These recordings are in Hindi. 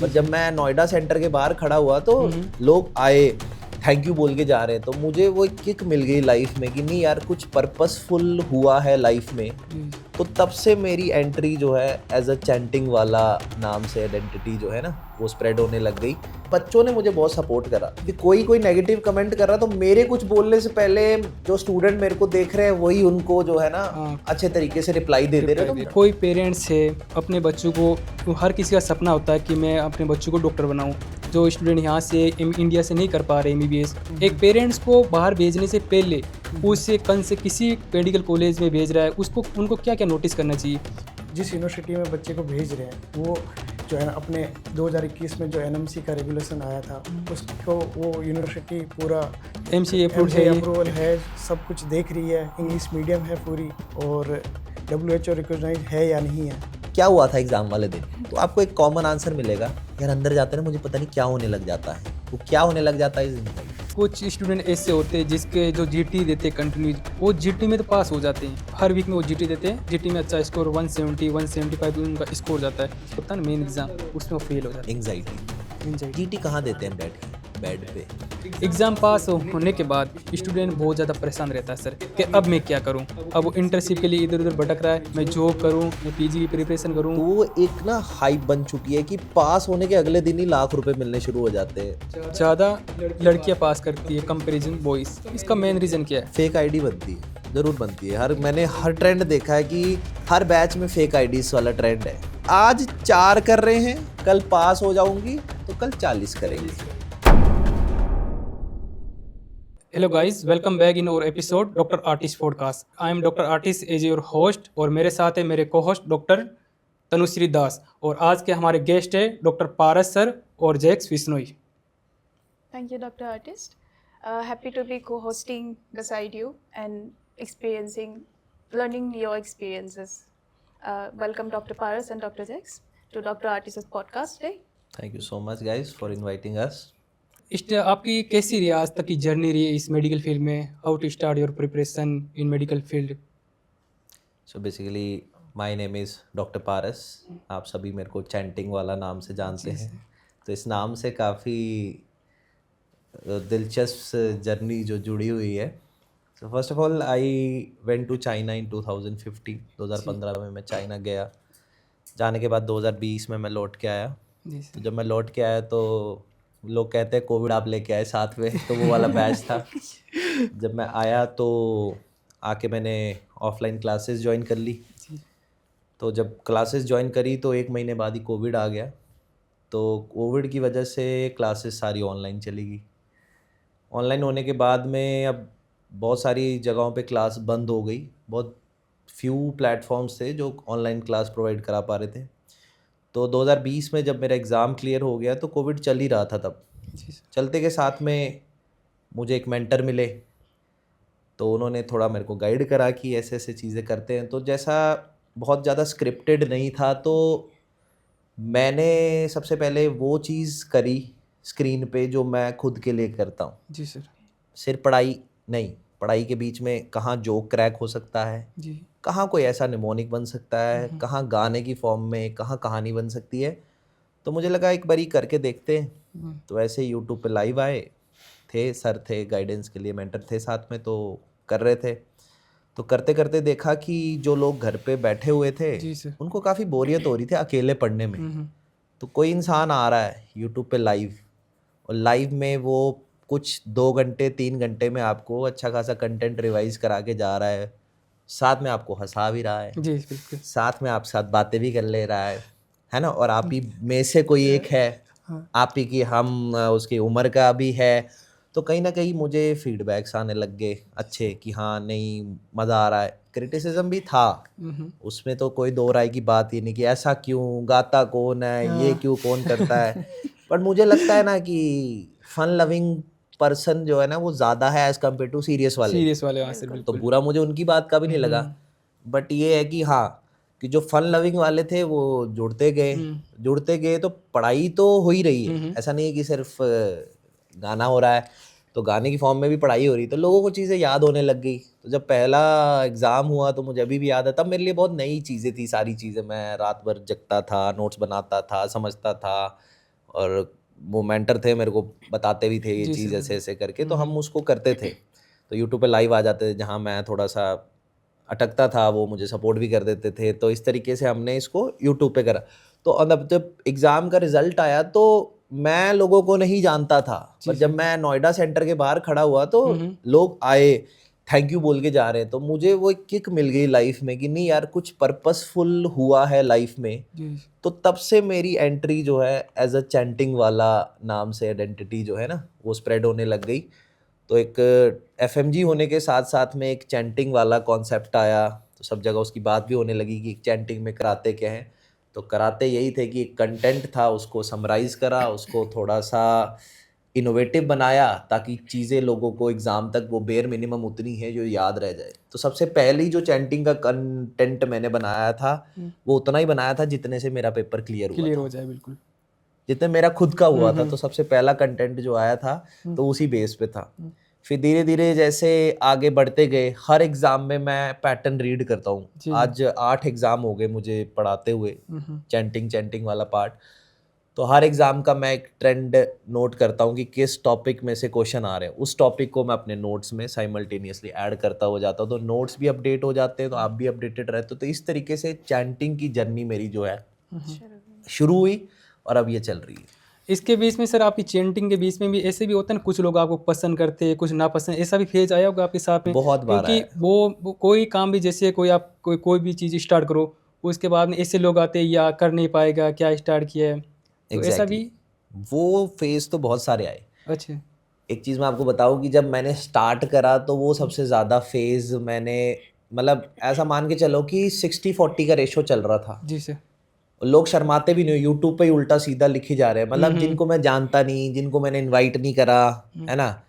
और जब मैं नोएडा सेंटर के बाहर खड़ा हुआ तो लोग आए, थैंक यू बोल के जा रहे हैं, तो मुझे वो एक किक मिल गई लाइफ में कि नहीं यार कुछ पर्पसफुल हुआ है लाइफ में। तो तब से मेरी एंट्री जो है एज अ चैंटिंग वाला नाम से आइडेंटिटी जो है ना वो स्प्रेड होने लग गई। बच्चों ने मुझे बहुत सपोर्ट करा कि कोई नेगेटिव कमेंट कर रहा तो मेरे कुछ बोलने से पहले जो स्टूडेंट मेरे को देख रहे हैं वही उनको जो है ना अच्छे तरीके से रिप्लाई दे दे रहे। तो कोई पेरेंट्स है अपने बच्चों को, हर किसी का सपना होता है कि मैं अपने बच्चों को डॉक्टर बनाऊं। जो स्टूडेंट यहाँ से इंडिया से नहीं कर पा रहे MBBS, एक पेरेंट्स को बाहर भेजने से पहले उससे कल से किसी मेडिकल कॉलेज में भेज रहा है, उसको उनको क्या क्या नोटिस करना चाहिए? जिस यूनिवर्सिटी में बच्चे को भेज रहे हैं वो जो है ना अपने 2021 में जो NMC का रेगुलेशन आया था उसको वो यूनिवर्सिटी पूरा MC अप्रूवल है, सब कुछ देख रही है, इंग्लिश मीडियम है पूरी, और WHO रिकॉग्नाइज है या नहीं है। क्या हुआ था एग्जाम वाले दिन, तो आपको एक कॉमन आंसर मिलेगा यार अंदर जाते ना मुझे पता नहीं क्या होने लग जाता है। वो क्या होने लग जाता है जिंदगी। कुछ स्टूडेंट ऐसे होते हैं जिसके जो GT देते हैं कंटिन्यू, वो GT में तो पास हो जाते हैं, हर वीक में वो GT देते हैं, GT में अच्छा स्कोर 170 175 उनका स्कोर जाता है, होता है ना मेन एग्जाम, उसमें वो फेल हो जाता है। एंग्जाइटी GT कहाँ देते हैं बेड पे। एग्ज़ाम पास होने के बाद स्टूडेंट बहुत ज़्यादा परेशान रहता है सर कि अब मैं क्या करूं, अब वो इंटर्नशिप के लिए इधर उधर भटक रहा है, मैं जॉब करूं, मैं PG की प्रिपरेशन करूं। तो वो एक ना हाइप बन चुकी है कि पास होने के अगले दिन ही लाख रुपए मिलने शुरू हो जाते हैं। ज़्यादा लड़कियां पास करती है कंपैरिजन बॉयज़, इसका मेन रीज़न क्या है? फेक आईडी बनती है, जरूर बनती है। मैंने हर ट्रेंड देखा है कि हर बैच में फेक आईडीज वाला ट्रेंड है। आज 4 कर रहे हैं, कल पास हो जाऊंगी तो कल 40 करेंगे। Hello guys, welcome back in our episode doctor artist podcast. I am doctor artist as your host, और मेरे साथ है मेरे को होस्ट डॉक्टर तनुश्री दास, और आज के हमारे गेस्ट है डॉक्टर पारस सर और Jacks Vishnoi. Thank you, Dr. Artist. Happy to be co-hosting beside you and learning your experiences. Welcome Dr. Paras and Dr. Jax to Dr. Artist's podcast today. Thank you so much guys for inviting us. आपकी कैसी रही आज तक की जर्नी रही इस मेडिकल फील्ड में? How to start your preparation in medical field? So basically my name is Dr. Paras. आप सभी मेरे को चैंटिंग वाला नाम से जानते हैं, तो इस नाम से काफ़ी दिलचस्प जर्नी जो जुड़ी हुई है। So first of all I went to China in 2015. 2015 में मैं चाइना गया। जाने के बाद 2020 में मैं लौट के आया। तो जब मैं लौट के आया तो लोग कहते हैं कोविड आप लेके आए साथ में, तो वो वाला बैच था। जब मैं आया तो आके मैंने ऑफलाइन क्लासेस ज्वाइन कर ली। तो जब क्लासेस ज्वाइन करी तो 1 महीने बाद ही कोविड आ गया। तो कोविड की वजह से क्लासेस सारी ऑनलाइन चली गई। ऑनलाइन होने के बाद में अब बहुत सारी जगहों पे क्लास बंद हो गई। बहुत फ्यू प्लेटफॉर्म्स थे जो ऑनलाइन क्लास प्रोवाइड करा पा रहे थे। तो 2020 में जब मेरा एग्ज़ाम क्लियर हो गया तो कोविड चल ही रहा था तब। चलते के साथ में मुझे एक मेंटर मिले, तो उन्होंने थोड़ा मेरे को गाइड करा कि ऐसे ऐसे चीज़ें करते हैं। तो जैसा बहुत ज़्यादा स्क्रिप्टेड नहीं था, तो मैंने सबसे पहले वो चीज़ करी स्क्रीन पे जो मैं खुद के लिए करता हूँ। जी सर। सिर्फ पढ़ाई नहीं, पढ़ाई के बीच में कहाँ जोक क्रैक हो सकता है जी, कहाँ कोई ऐसा निमोनिक बन सकता है, कहाँ गाने की फॉर्म में, कहाँ कहानी बन सकती है। तो मुझे लगा एक बारी करके देखते हैं। तो ऐसे यूट्यूब पे लाइव आए थे, सर थे गाइडेंस के लिए, मेंटर थे साथ में, तो कर रहे थे। तो करते करते देखा कि जो लोग घर पे बैठे हुए थे उनको काफ़ी बोरियत हो रही थी अकेले पढ़ने में। तो कोई इंसान आ रहा है यूट्यूब पे लाइव, और लाइव में वो कुछ 2 घंटे 3 घंटे में आपको अच्छा खासा कंटेंट रिवाइज करा के जा रहा है, साथ में आपको हंसा भी रहा है, जी बिल्कुल, साथ में आप साथ बातें भी कर ले रहा है ना। और आप ही में से कोई एक है, आप ही की हम उसकी उम्र का भी है। तो कहीं ना कहीं मुझे फीडबैक्स आने लग गए अच्छे कि हाँ नहीं मज़ा आ रहा है। क्रिटिसिज्म भी था, उसमें तो कोई दो राय की बात ही नहीं कि ऐसा क्यों, गाता कौन है, ये क्यों कौन करता है। पर मुझे लगता है ना कि फन लविंग पर्सन जो है ना वो ज़्यादा है एज कम्पेयर टू सीरियस वाले। तो बुरा मुझे उनकी बात का भी नहीं लगा, बट ये है कि हाँ कि जो फन लविंग वाले थे वो जुड़ते गए तो पढ़ाई तो हो ही रही है। ऐसा नहीं है कि सिर्फ गाना हो रहा है, तो गाने की फॉर्म में भी पढ़ाई हो रही, तो लोगों को चीज़ें याद होने लग गई। तो जब पहला एग्ज़ाम हुआ तो मुझे अभी भी याद है, तब मेरे लिए बहुत नई चीज़ें थी सारी चीज़ें। मैं रात भर जगता था, नोट्स बनाता था, समझता था, और वो मेंटर थे, मेरे को बताते भी थे ये चीज़ ऐसे ऐसे करके, तो हम उसको करते थे। तो यूट्यूब पे लाइव आ जाते थे, जहाँ मैं थोड़ा सा अटकता था वो मुझे सपोर्ट भी कर देते थे। तो इस तरीके से हमने इसको यूट्यूब पे करा। तो अब जब एग्ज़ाम का रिज़ल्ट आया तो मैं लोगों को नहीं जानता था, पर जब मैं नोएडा सेंटर के बाहर खड़ा हुआ तो लोग आए, थैंक यू बोल के जा रहे हैं। तो मुझे वो एक किक मिल गई लाइफ में कि नहीं यार, कुछ पर्पसफुल हुआ है लाइफ में। तो तब से मेरी एंट्री जो है एज अ चैंटिंग वाला नाम से आइडेंटिटी जो है ना, वो स्प्रेड होने लग गई। तो एक एफएमजी होने के साथ साथ में एक चैंटिंग वाला कॉन्सेप्ट आया, तो सब जगह उसकी बात भी होने लगी कि चैंटिंग में कराते क्या है। तो कराते यही थे कि कंटेंट था, उसको समराइज़ करा, उसको थोड़ा सा इनोवेटिव बनाया ताकि चीज़ें लोगों को एग्ज़ाम तक वो बेयर मिनिमम उतनी है जो याद रह जाए। तो सबसे पहली जो चैंटिंग का कंटेंट मैंने बनाया था वो उतना ही बनाया था जितने से मेरा पेपर क्लियर हुआ था, हो जाए बिल्कुल। जितने मेरा खुद का हुआ था। तो सबसे पहला कंटेंट जो आया था तो उसी बेस पे था। फिर धीरे धीरे जैसे आगे बढ़ते गए, हर एग्ज़ाम में मैं पैटर्न रीड करता हूँ। आज 8 एग्ज़ाम हो गए मुझे पढ़ाते हुए चैंटिंग वाला पार्ट। तो हर एग्ज़ाम का मैं एक ट्रेंड नोट करता हूँ कि किस टॉपिक में से क्वेश्चन आ रहे हैं, उस टॉपिक को मैं अपने नोट्स में साइमल्टेनियसली ऐड करता हो जाता हूँ। तो नोट्स भी अपडेट हो जाते हैं, तो आप भी अपडेटेड रहते हो। तो इस तरीके से चैंटिंग की जर्नी मेरी जो है शुरू हुई और अब ये चल रही है। इसके बीच में सर, आपकी चैंटिंग के बीच में भी ऐसे भी होता है ना, कुछ लोग आपको पसंद करते हैं, कुछ नापसंद, ऐसा भी फेज आया होगा आपके साथ में? बहुत बार क्योंकि आया। वो कोई काम भी, जैसे कोई आप कोई भी चीज़ स्टार्ट करो, उसके बाद में ऐसे लोग आते हैं या कर नहीं पाएगा, क्या स्टार्ट किया है, तो ऐसा भी? वो फेज तो बहुत सारे आए। अच्छा। एक चीज़ मैं आपको बताऊँ कि जब मैंने स्टार्ट करा तो वो सबसे ज़्यादा फेज़ मैंने, मतलब ऐसा मान के चलो कि 60-40 का रेशो चल रहा था। जी सर। लोग शर्माते भी नहीं, यूट्यूब पे ही उल्टा सीधा लिखे जा रहे हैं। मतलब जिनको मैं जानता नहीं, जिनको मैंने इनवाइट नहीं करा, है ना,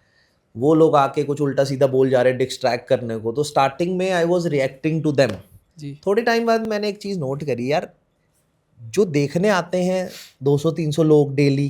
वो लोग आके कुछ उल्टा सीधा बोल जा रहे हैं डिस्ट्रैक्ट करने को। तो स्टार्टिंग में I was reacting to them. जी। थोड़े टाइम बाद मैंने एक चीज़ नोट करी, यार जो देखने आते हैं 200-300 लोग डेली,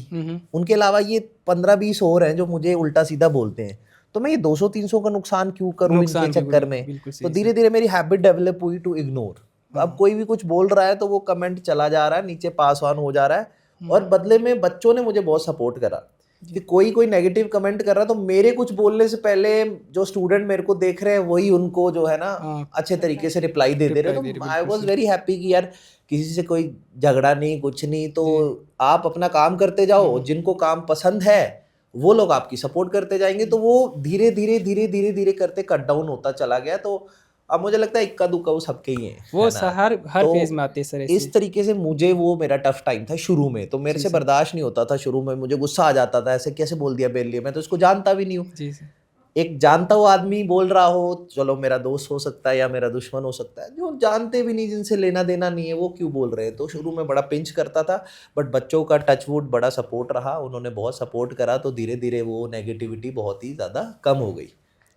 उनके अलावा ये 15-20 और हैं जो मुझे उल्टा सीधा बोलते हैं। तो मैं ये 200-300 का नुकसान क्यों करूं इनके चक्कर में। तो धीरे धीरे मेरी हैबिट डेवलप हुई टू इग्नोर। अब कोई भी कुछ बोल रहा है तो वो कमेंट चला जा रहा है, नीचे पास ऑन हो जा रहा है। और बदले में बच्चों ने मुझे बहुत सपोर्ट करा कि कोई नेगेटिव कमेंट कर रहा तो मेरे कुछ बोलने से पहले जो स्टूडेंट मेरे को देख रहे हैं वही उनको जो है ना अच्छे तरीके से रिप्लाई दे रहे। तो आई वाज वेरी हैप्पी कि यार किसी से कोई झगड़ा नहीं, कुछ नहीं। तो आप अपना काम करते जाओ, जिनको काम पसंद है वो लोग आपकी सपोर्ट करते जाएंगे। तो वो धीरे धीरे करते कट डाउन होता चला गया। तो अब मुझे लगता है इक्का दुक्का वो सबके ही हैं, वो हर तो फेज में आते हैं सर ऐसे। इस तरीके से मुझे वो मेरा टफ टाइम था शुरू में। तो मेरे से बर्दाश्त नहीं होता था शुरू में, मुझे गुस्सा आ जाता था, ऐसे कैसे बोल दिया बेल लिया, मैं तो इसको जानता भी नहीं हूँ। जी सर। एक जानता हुआ आदमी बोल रहा हो, चलो मेरा दोस्त हो सकता है या मेरा दुश्मन हो सकता है, जो जानते भी नहीं, जिनसे लेना देना नहीं है, वो क्यों बोल रहे हैं। तो शुरू में बड़ा पिंच करता था, बट बच्चों का टचवुड बड़ा सपोर्ट रहा, उन्होंने बहुत सपोर्ट करा। तो धीरे धीरे वो नेगेटिविटी बहुत ही ज़्यादा कम हो गई।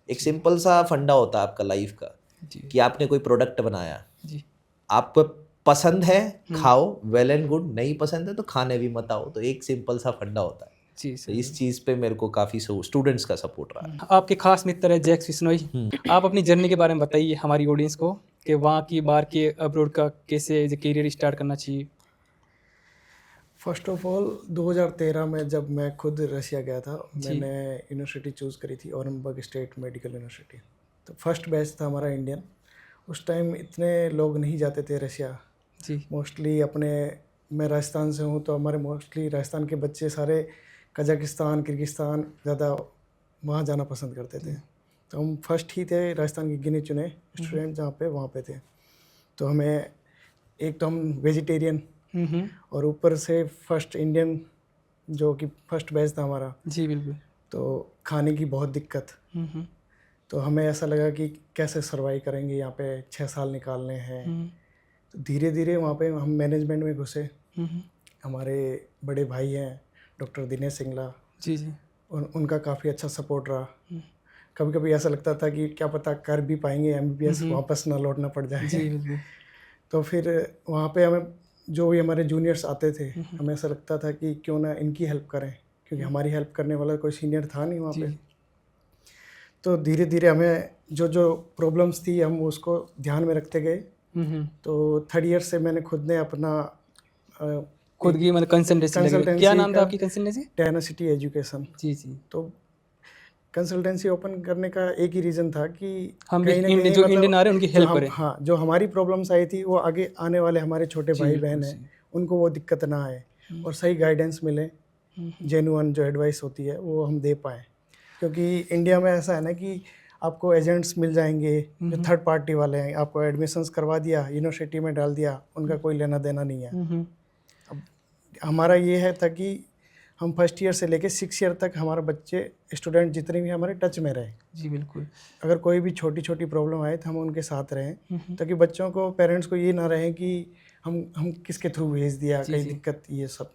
एक सिंपल सा फंडा होता है आपका लाइफ का कि आपने कोई प्रोडक्ट बनाया, आपको पसंद है खाओ, वेल एंड गुड, नहीं पसंद है तो खाने भी मत आओ। तो एक सिंपल सा फंडा होता है। जी तो इस चीज़ पे मेरे को काफ़ी स्टूडेंट्स का सपोर्ट रहा। आपके खास मित्र है जैक्स बिश्नोई, आप अपनी जर्नी के बारे में बताइए हमारी ऑडियंस को कि वहाँ की, बाहर के, अब्रॉड का कैसे करियर स्टार्ट करना चाहिए। फर्स्ट ऑफ ऑल 2013 में जब मैं खुद रशिया गया था, मैंने यूनिवर्सिटी चूज़ करी थी, औरंगाबाद स्टेट मेडिकल यूनिवर्सिटी। तो फर्स्ट बैच था हमारा इंडियन। उस टाइम इतने लोग नहीं जाते थे रशिया। जी। मोस्टली मैं राजस्थान से हूँ, तो हमारे मोस्टली राजस्थान के बच्चे सारे कजाकिस्तान, किर्गिस्तान ज़्यादा वहाँ जाना पसंद करते थे। तो हम फर्स्ट ही थे राजस्थान के गिने चुने स्टूडेंट जहाँ पे वहाँ पे थे। तो हमें एक तो हम वेजिटेरियन और ऊपर से फर्स्ट इंडियन, जो कि फर्स्ट बैच था हमारा। जी बिल्कुल। तो खाने की बहुत दिक्कत। तो हमें ऐसा लगा कि कैसे सर्वाइव करेंगे, यहाँ पे 6 साल निकालने हैं। तो धीरे धीरे वहाँ पे हम मैनेजमेंट में घुसे। हमारे बड़े भाई हैं डॉक्टर दिनेश सिंगला। जी। उनका काफ़ी अच्छा सपोर्ट रहा। कभी कभी ऐसा लगता था कि क्या पता कर भी पाएंगे MBBS, वापस ना लौटना पड़ जाए। जी बिल्कुल। तो फिर वहाँ पे हमें जो भी हमारे जूनियर्स आते थे, हमें ऐसा लगता था कि क्यों ना इनकी हेल्प करें, क्योंकि हमारी हेल्प करने वाला कोई सीनियर था नहीं वहाँ पे। तो धीरे धीरे हमें जो प्रॉब्लम्स थी हम उसको ध्यान में रखते गए। तो 3rd ईयर से मैंने खुद ने अपना खुद की मतलब कंसल्टेंसी लगी हुई। क्या नाम था आपकी कंसल्टेंसी? Tenacity education. जी जी। तो कंसल्टेंसी ओपन करने का एक ही रीज़न था कि हम भी कहीं ना इंडियन कहीं जो मतलब इंडियन आ रहे हैं उनकी जो हेल्प हम करें। हाँ जो हमारी प्रॉब्लम्स आई थी वो आगे आने वाले हमारे छोटे जी भाई बिल्कुल बहन हैं सही। उनको वो दिक्कत ना आए और सही गाइडेंस मिले, जेन्युइन जो एडवाइस होती है वो हम दे पाएँ। क्योंकि इंडिया में ऐसा है ना कि आपको एजेंट्स मिल जाएंगे जो थर्ड पार्टी वाले हैं, आपको एडमिशन्स करवा दिया, यूनिवर्सिटी में डाल दिया, उनका कोई लेना देना नहीं है। अब हमारा ये है था कि हम फर्स्ट ईयर से लेके 6 ईयर तक हमारे बच्चे स्टूडेंट जितने भी हमारे टच में रहे। जी बिल्कुल। अगर कोई भी छोटी छोटी प्रॉब्लम आए तो हम उनके साथ रहें ताकि बच्चों को, पेरेंट्स को ये ना रहे कि हम किसके थ्रू भेज दिया, जी, कई जी। दिक्कत ये सब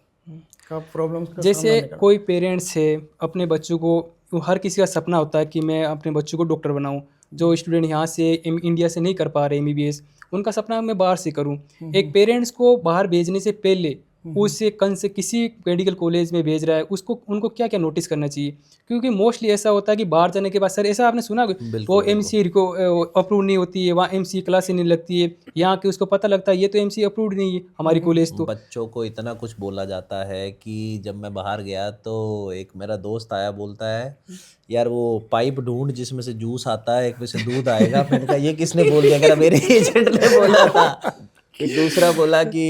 का प्रॉब्लम्स का सामना जैसे नहीं करना। कोई पेरेंट्स है अपने बच्चों को, हर किसी का सपना होता है कि मैं अपने बच्चों को डॉक्टर बनाऊं। जो स्टूडेंट यहाँ से इंडिया से नहीं कर पा रहे एमबीबीएस, उनका सपना मैं बाहर से करूं। एक पेरेंट्स को बाहर भेजने से पहले उसे कन से किसी मेडिकल कॉलेज में भेज रहा है, उसको उनको क्या क्या नोटिस करना चाहिए? क्योंकि मोस्टली ऐसा होता है कि बाहर जाने के बाद, सर ऐसा आपने सुना, वो बिल्कुल, एमसी को अप्रूव नहीं होती है, वहाँ एमसी क्लास ही नहीं लगती है, यहाँ के उसको पता लगता है ये तो एमसी अप्रूव्ड नहीं है हमारी कॉलेज तो। बच्चों को इतना कुछ बोला जाता है कि जब मैं बाहर गया तो एक मेरा दोस्त आया, बोलता है यार वो पाइप ढूंढ जिसमें से जूस आता है, एक में से दूध आएगा। मैंने कहा ये किसने बोल दिया? कह रहा मेरे एजेंट ने बोला था। एक दूसरा बोला कि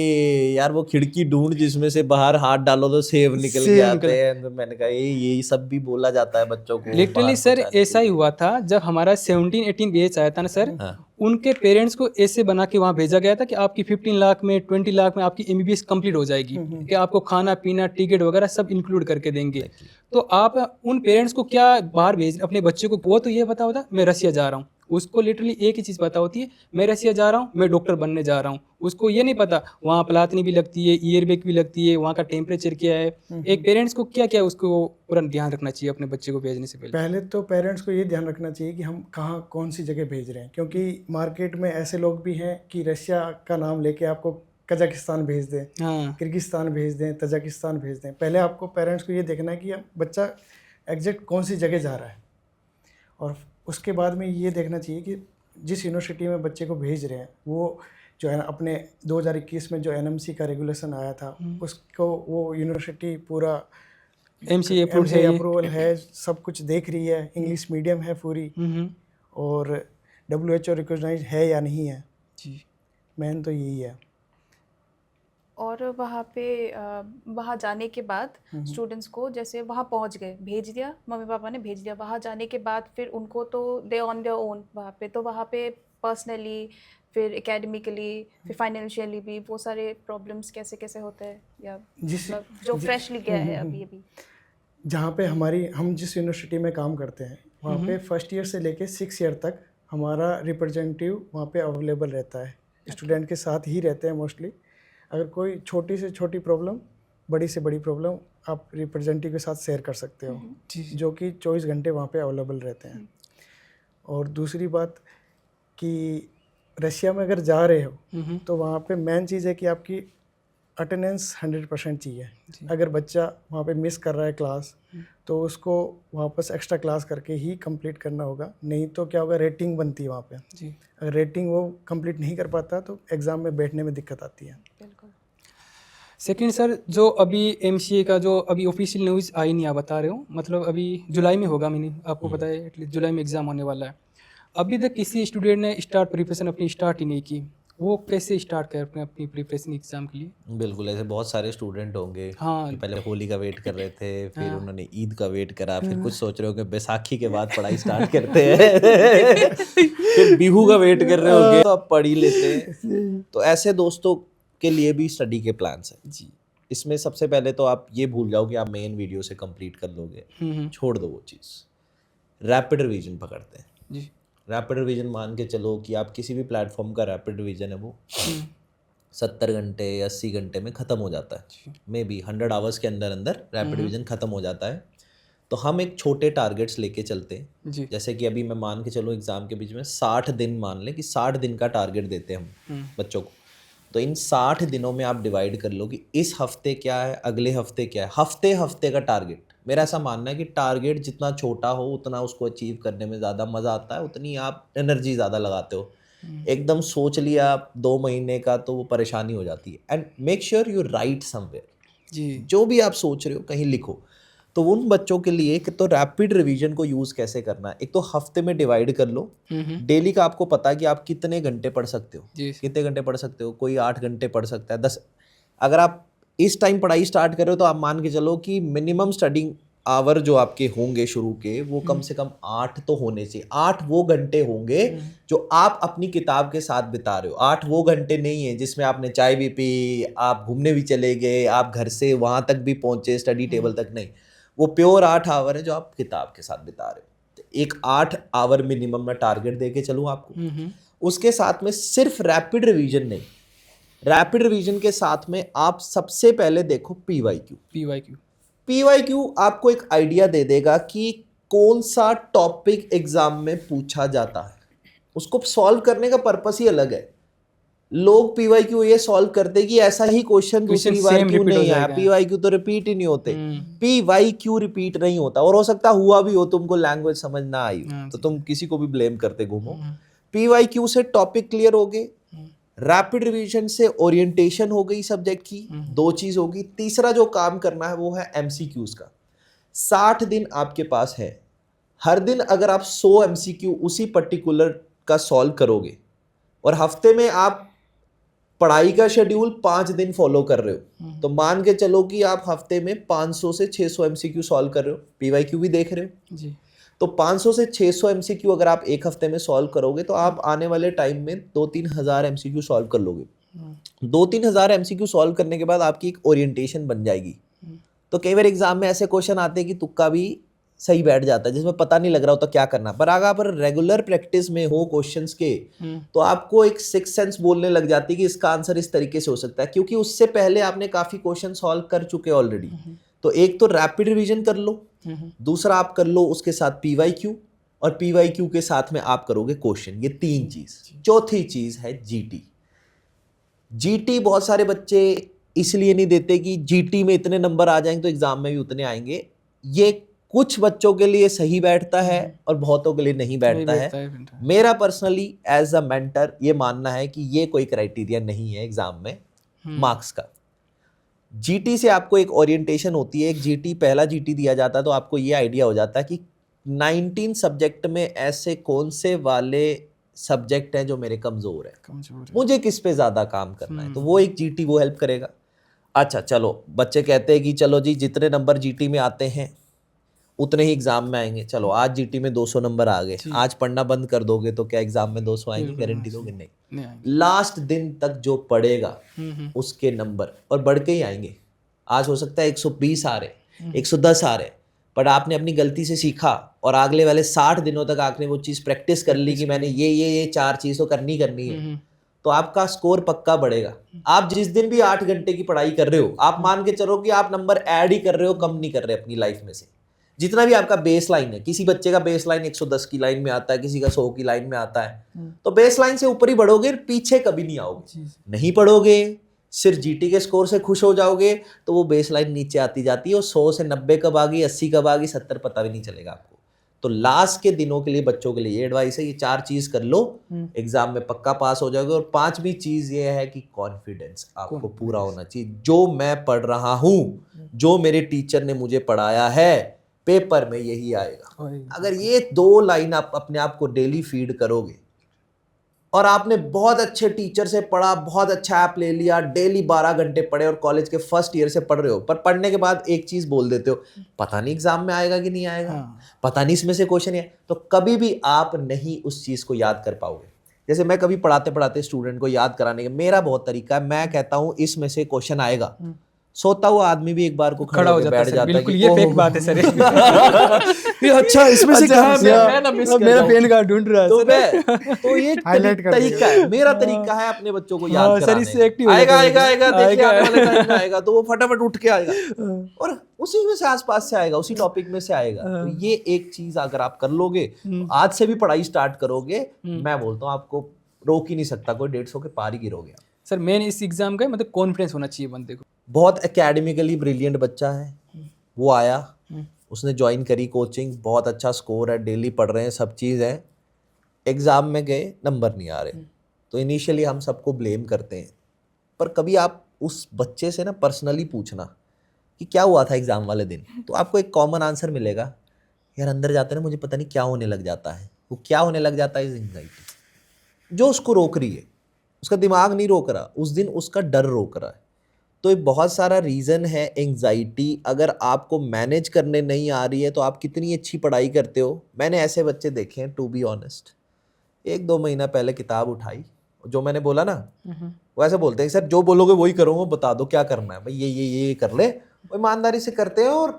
यार वो खिड़की ढूंढ जिसमें से बाहर हाथ डालो तो सेब निकल के आते हैं। तो मैंने कहा ये सब भी बोला जाता है बच्चों को लिटरली बाहर सर पहुंचाने ऐसा के ही लिए। हुआ था जब हमारा 17-18 एज आया था ना सर। हाँ। उनके पेरेंट्स को ऐसे बना के वहाँ भेजा गया था कि आपकी 15 लाख में 20 लाख में आपकी एमबीबीएस कंप्लीट हो जाएगी, कि आपको खाना पीना टिकट वगैरह सब इंक्लूड करके देंगे। तो आप उन पेरेंट्स को क्या बाहर भेज अपने बच्चे को, वो तो ये पता होता मैं रसिया जा रहा हूँ, उसको लिटरली एक ही चीज़ पता होती है, मैं रसिया जा रहा हूँ, मैं डॉक्टर बनने जा रहा हूँ। उसको ये नहीं पता वहाँ प्लातनी भी लगती है, ईयरबैग भी लगती है, वहाँ का टेम्परेचर क्या है। एक पेरेंट्स को क्या क्या उसको पूरा ध्यान रखना चाहिए अपने बच्चे को भेजने से पहले? पहले तो पेरेंट्स को ये ध्यान रखना चाहिए कि हम कहाँ कौन सी जगह भेज रहे हैं, क्योंकि मार्केट में ऐसे लोग भी हैं कि रशिया का नाम लेके आपको कजाकिस्तान भेज दें, हाँ किर्गिस्तान भेज दें, तजाकिस्तान भेज दें। पहले आपको पेरेंट्स को ये देखना है कि बच्चा एग्जैक्ट कौन सी जगह जा रहा है, और उसके बाद में ये देखना चाहिए कि जिस यूनिवर्सिटी में बच्चे को भेज रहे हैं वो जो है ना, अपने 2021 में जो एनएमसी का रेगुलेशन आया था उसको वो यूनिवर्सिटी पूरा एमसी अप्रूव्ड है ये? अप्रूवल है, सब कुछ देख रही है, इंग्लिश मीडियम है पूरी, और WHO रिकॉग्नाइज है या नहीं है, जी। मेन तो यही है। और वहाँ पे वहाँ जाने के बाद स्टूडेंट्स को, जैसे वहाँ पहुँच गए, भेज दिया, मम्मी पापा ने भेज दिया, वहाँ जाने के बाद फिर उनको तो दे ऑन देयर ओन वहाँ पे, तो वहाँ पे पर्सनली, फिर एकेडमिकली, फिर फाइनेंशियली भी वो सारे प्रॉब्लम्स कैसे कैसे होते हैं, या मतलब जो फ्रेशली गया है अभी अभी? जहाँ पे हम जिस यूनिवर्सिटी में काम करते हैं वहाँ पे फर्स्ट ईयर से लेके 6 ईयर तक हमारा रिप्रेजेंटेटिव वहाँ पे अवेलेबल रहता है, स्टूडेंट के साथ ही रहते हैं मोस्टली। अगर कोई छोटी से छोटी प्रॉब्लम, बड़ी से बड़ी प्रॉब्लम, आप रिप्रेजेंटेटिव के साथ शेयर कर सकते हो, जो कि 24 घंटे वहाँ पे अवेलेबल रहते हैं। और दूसरी बात कि रशिया में अगर जा रहे हो तो वहाँ पे मेन चीज़ है कि आपकी अटेंडेंस 100% चाहिए। अगर बच्चा वहाँ पे मिस कर रहा है क्लास तो उसको वापस एक्स्ट्रा क्लास करके ही कंप्लीट करना होगा, नहीं तो क्या होगा, रेटिंग बनती है वहाँ पे। जी। अगर रेटिंग वो कंप्लीट नहीं कर पाता तो एग्ज़ाम में बैठने में दिक्कत आती है। बिल्कुल। सेकंड सर, जो अभी एमसीए का जो अभी ऑफिशियल न्यूज़ आई नहीं, आप बता रहे हो, मतलब अभी जुलाई में होगा, मैंने आपको पता है एटलीस्ट जुलाई में एग्ज़ाम होने वाला है। अभी तक किसी स्टूडेंट ने प्रिपरेशन अपनी स्टार्ट ही नहीं की, वो कैसे स्टार्ट कर अपनी प्रिपरेशन एग्ज़ाम के लिए? बिल्कुल, ऐसे बहुत सारे स्टूडेंट होंगे हाँ। कि पहले होली का वेट कर रहे थे, फिर उन्होंने ईद का वेट करा, फिर कुछ सोच रहे हो कि बैसाखी के बाद पढ़ाई स्टार्ट करते हैं, फिर बिहू का वेट कर रहे होंगे तो अब पढ़ ही लेते हैं। तो ऐसे दोस्तों के लिए भी स्टडी के प्लान्स हैं जी। इसमें सबसे पहले तो आप ये भूल जाओ कि आप मेन वीडियो से कंप्लीट कर लोगे, छोड़ दो वो चीज़। रैपिड रिवीजन पकड़ते हैं जी। रैपिड रिवीजन मान के चलो कि आप किसी भी प्लेटफॉर्म का रैपिड रिवीजन है वो 70 घंटे या 80 घंटे में ख़त्म हो जाता है, मे बी 100 आवर्स के अंदर अंदर रैपिड रिवीजन ख़त्म हो जाता है। तो हम एक छोटे टारगेट्स लेके चलते हैं जी। जैसे कि अभी मैं मान के चलो एग्ज़ाम के बीच में 60 दिन मान लें कि 60 दिन का टारगेट देते हैं हम बच्चों को। तो इन 60 दिनों में आप डिवाइड कर लो कि इस हफ्ते क्या है, अगले हफ्ते क्या है, हफ्ते हफ्ते का टारगेट। मेरा ऐसा मानना है कि टारगेट जितना छोटा हो उतना उसको अचीव करने में ज़्यादा मज़ा आता है, उतनी आप एनर्जी ज़्यादा लगाते हो। एकदम सोच लिया 2 महीने का तो वो परेशानी हो जाती है। And make sure you write somewhere, जी जो भी आप सोच रहे हो कहीं लिखो। तो उन बच्चों के लिए एक तो रैपिड रिवीजन को यूज़ कैसे करना है, एक तो हफ्ते में डिवाइड कर लो। डेली का आपको पता है कि आप कितने घंटे पढ़ सकते हो, जी कितने घंटे पढ़ सकते हो। कोई 8 घंटे पढ़ सकता है, 10। अगर आप इस टाइम पढ़ाई स्टार्ट कर रहे हो तो आप मान के चलो कि मिनिमम स्टडिंग आवर जो आपके होंगे शुरू के, वो कम से कम 8 तो होने चाहिए। 8 वो घंटे होंगे जो आप अपनी किताब के साथ बिता रहे हो। 8 वो घंटे नहीं है जिसमें आपने चाय भी पी, आप घूमने भी चले गए, आप घर से वहाँ तक भी पहुँचे, स्टडी टेबल तक नहीं। वो प्योर 8 आवर है जो आप किताब के साथ बिता रहे हो। तो एक 8 आवर मिनिमम मैं टारगेट दे के चलूँ आपको। उसके साथ में सिर्फ रैपिड रिवीजन नहीं, रैपिड रिवीजन के साथ में आप सबसे पहले देखो PYQ। PYQ आपको एक आइडिया दे देगा कि कौन सा टॉपिक एग्जाम में पूछा जाता है। उसको सॉल्व करने का पर्पस ही अलग है। लोग PYQ ये सॉल्व करते कि ऐसा ही क्वेश्चन दूसरी बार same क्यों repeat हो नहीं आया। जाएगा। PYQ तो रिपीट ही नहीं होते। PYQ रिपीट नहीं होता, और हो सकता हुआ भी हो, तुमको लैंग्वेज समझ ना आई हो तो तुम किसी को भी ब्लेम करते घूमो। PYQ से टॉपिक क्लियर हो गए, रैपिड रिवीजन से ओरिएंटेशन हो गई सब्जेक्ट की, 2 चीज होगी। तीसरा जो काम करना है वो है MCQs का। 60 दिन आपके पास है, हर दिन अगर आप 100 MCQ उसी पर्टिकुलर का सॉल्व करोगे, और हफ्ते में आप पढ़ाई का शेड्यूल 5 दिन फॉलो कर रहे हो, तो मान के चलो कि आप हफ्ते में 500 से 600 MCQ सॉल्व कर रहे हो, PYQ भी देख रहे हो जी तो 500 से 600 MCQ अगर आप एक हफ्ते में सॉल्व करोगे तो आप आने वाले टाइम में 2-3 हज़ार MCQ सॉल्व कर लोगे। 2-3 हज़ार MCQ सॉल्व करने के बाद आपकी एक ओरिएंटेशन बन जाएगी। तो कई बार एग्जाम में ऐसे क्वेश्चन आते हैं कि तुक्का भी सही बैठ जाता है, जिसमें पता नहीं लग रहा होता क्या करना। पर अगर आप रेगुलर प्रैक्टिस में हो क्वेश्चंस के, तो आपको एक सिक्स सेंस बोलने लग जाती है कि इसका आंसर इस तरीके से हो सकता है, क्योंकि उससे पहले आपने काफी क्वेश्चन सॉल्व कर चुके ऑलरेडी। तो एक तो रैपिड रिवीजन कर लो, दूसरा आप कर लो उसके साथ PYQ, और PYQ के साथ में आप करोगे क्वेश्चन। ये 3 चीज। चौथी चीज है GT। GT बहुत सारे बच्चे इसलिए नहीं देते कि GT में इतने नंबर आ जाएंगे तो एग्जाम में भी उतने आएंगे। ये कुछ बच्चों के लिए सही बैठता है और बहुतों के लिए नहीं बैठता है। मेरा पर्सनली एज अ मेंटर ये मानना है कि ये कोई क्राइटेरिया नहीं है एग्जाम में मार्क्स का। GT से आपको एक ओरिएंटेशन होती है, एक GT पहला GT दिया जाता है तो आपको ये आइडिया हो जाता है कि 19 सब्जेक्ट में ऐसे कौन से वाले सब्जेक्ट हैं जो मेरे कमजोर है, मुझे किस पे ज्यादा काम करना है, तो वो एक GT वो हेल्प करेगा। अच्छा चलो, बच्चे कहते हैं कि चलो जी जितने नंबर GT में आते हैं उतने ही एग्जाम में आएंगे। चलो आज GT में 200 नंबर आ गए, आज पढ़ना बंद कर दोगे तो क्या एग्जाम में 200 आएंगे? गारंटी दोगे? नहीं। लास्ट दिन तक जो पढ़ेगा उसके नंबर और बढ़ के ही आएंगे। आज हो सकता है 120 आ रहे, 110 आ रहे, पर आपने अपनी गलती से सीखा और अगले वाले 60 दिनों तक आपने वो चीज़ प्रैक्टिस कर ली कि मैंने ये 4 चीज़ तो करनी है, तो आपका स्कोर पक्का बढ़ेगा। आप जिस दिन भी 8 घंटे की पढ़ाई कर रहे हो, आप मान के चलो कि आप नंबर ऐड ही कर रहे हो, कम नहीं कर रहे अपनी लाइफ में से। जितना भी आपका बेस लाइन है, किसी बच्चे का बेस लाइन 110 की लाइन में आता है, किसी का 100 की लाइन में आता है, तो बेस लाइन से ऊपर ही बढ़ोगे, पीछे कभी नहीं आओगे। नहीं पढ़ोगे, सिर्फ GT के स्कोर से खुश हो जाओगे तो वो बेस लाइन नीचे आती जाती है और 100 से 90 कब आ गई, 80 कब आ गई, 70 पता भी नहीं चलेगा आपको। तो लास्ट के दिनों के लिए बच्चों के लिए ये एडवाइस है, ये 4 चीज कर लो, एग्जाम में पक्का पास हो जाओगे। और 5वीं चीज ये है कि कॉन्फिडेंस आपको पूरा होना चाहिए। जो मैं पढ़ रहा हूँ, जो मेरे टीचर ने मुझे पढ़ाया है, पेपर में यही आएगा। अगर ये 2 लाइन आप अपने आप को डेली फीड करोगे और आपने बहुत अच्छे टीचर से पढ़ा, बहुत अच्छा ऐप ले लिया, डेली 12 घंटे पढ़े और कॉलेज के फर्स्ट ईयर से पढ़ रहे हो, पर पढ़ने के बाद एक चीज बोल देते हो, पता नहीं एग्जाम में आएगा कि नहीं आएगा, पता नहीं इसमें से क्वेश्चन है, तो कभी भी आप नहीं उस चीज को याद कर पाओगे। जैसे मैं कभी पढ़ाते पढ़ाते स्टूडेंट को याद कराने का मेरा बहुत तरीका है, मैं कहता हूँ इसमें से क्वेश्चन आएगा, सोता हुआ आदमी भी एक बार को खड़ा हो बैठ जाता है। बिल्कुल ये फेक बात है सर। ये अच्छा इसमें से मेरा पेन कार्ड ढूंढ रहा है तो ये तरीका है, मेरा तरीका है अपने बच्चों को याद कराने का। आएगा देखिए आने वाले टाइम में आएगा तो वो फटाफट उठ के आएगा और उसी में से आसपास से आएगा, उसी टॉपिक में से आएगा। तो ये एक चीज अगर आप कर लोगे, आज से भी पढ़ाई स्टार्ट करोगे, मैं बोलता हूँ आपको रोक ही नहीं सकता कोई, 150 के पार ही गिरोगे। सर मेन इस एग्जाम का मतलब कॉन्फिडेंस होना चाहिए बंदे को। बहुत एकेडमिकली ब्रिलियंट बच्चा है, वो आया, उसने ज्वाइन करी कोचिंग, बहुत अच्छा स्कोर है, डेली पढ़ रहे हैं, सब चीज़ है, एग्ज़ाम में गए, नंबर नहीं आ रहे, तो इनिशियली हम सबको ब्लेम करते हैं, पर कभी आप उस बच्चे से ना पर्सनली पूछना कि क्या हुआ था एग्ज़ाम वाले दिन, तो आपको एक कॉमन आंसर मिलेगा, यार अंदर जाते ना मुझे पता नहीं क्या होने लग जाता है। वो क्या होने लग जाता है इज एंग्जाइटी, जो उसको रोक रही है, उसका दिमाग नहीं रोक रहा, उस दिन उसका डर रोक रहा है। तो एक बहुत सारा रीज़न है एंग्जाइटी। अगर आपको मैनेज करने नहीं आ रही है तो आप कितनी अच्छी पढ़ाई करते हो। मैंने ऐसे बच्चे देखे हैं, टू बी ऑनेस्ट, 1-2 महीना पहले किताब उठाई, जो मैंने बोला ना, वो ऐसे बोलते हैं सर जो बोलोगे वही करूँगा, बता दो क्या करना है भाई, ये कर ले। वो ईमानदारी से करते हैं और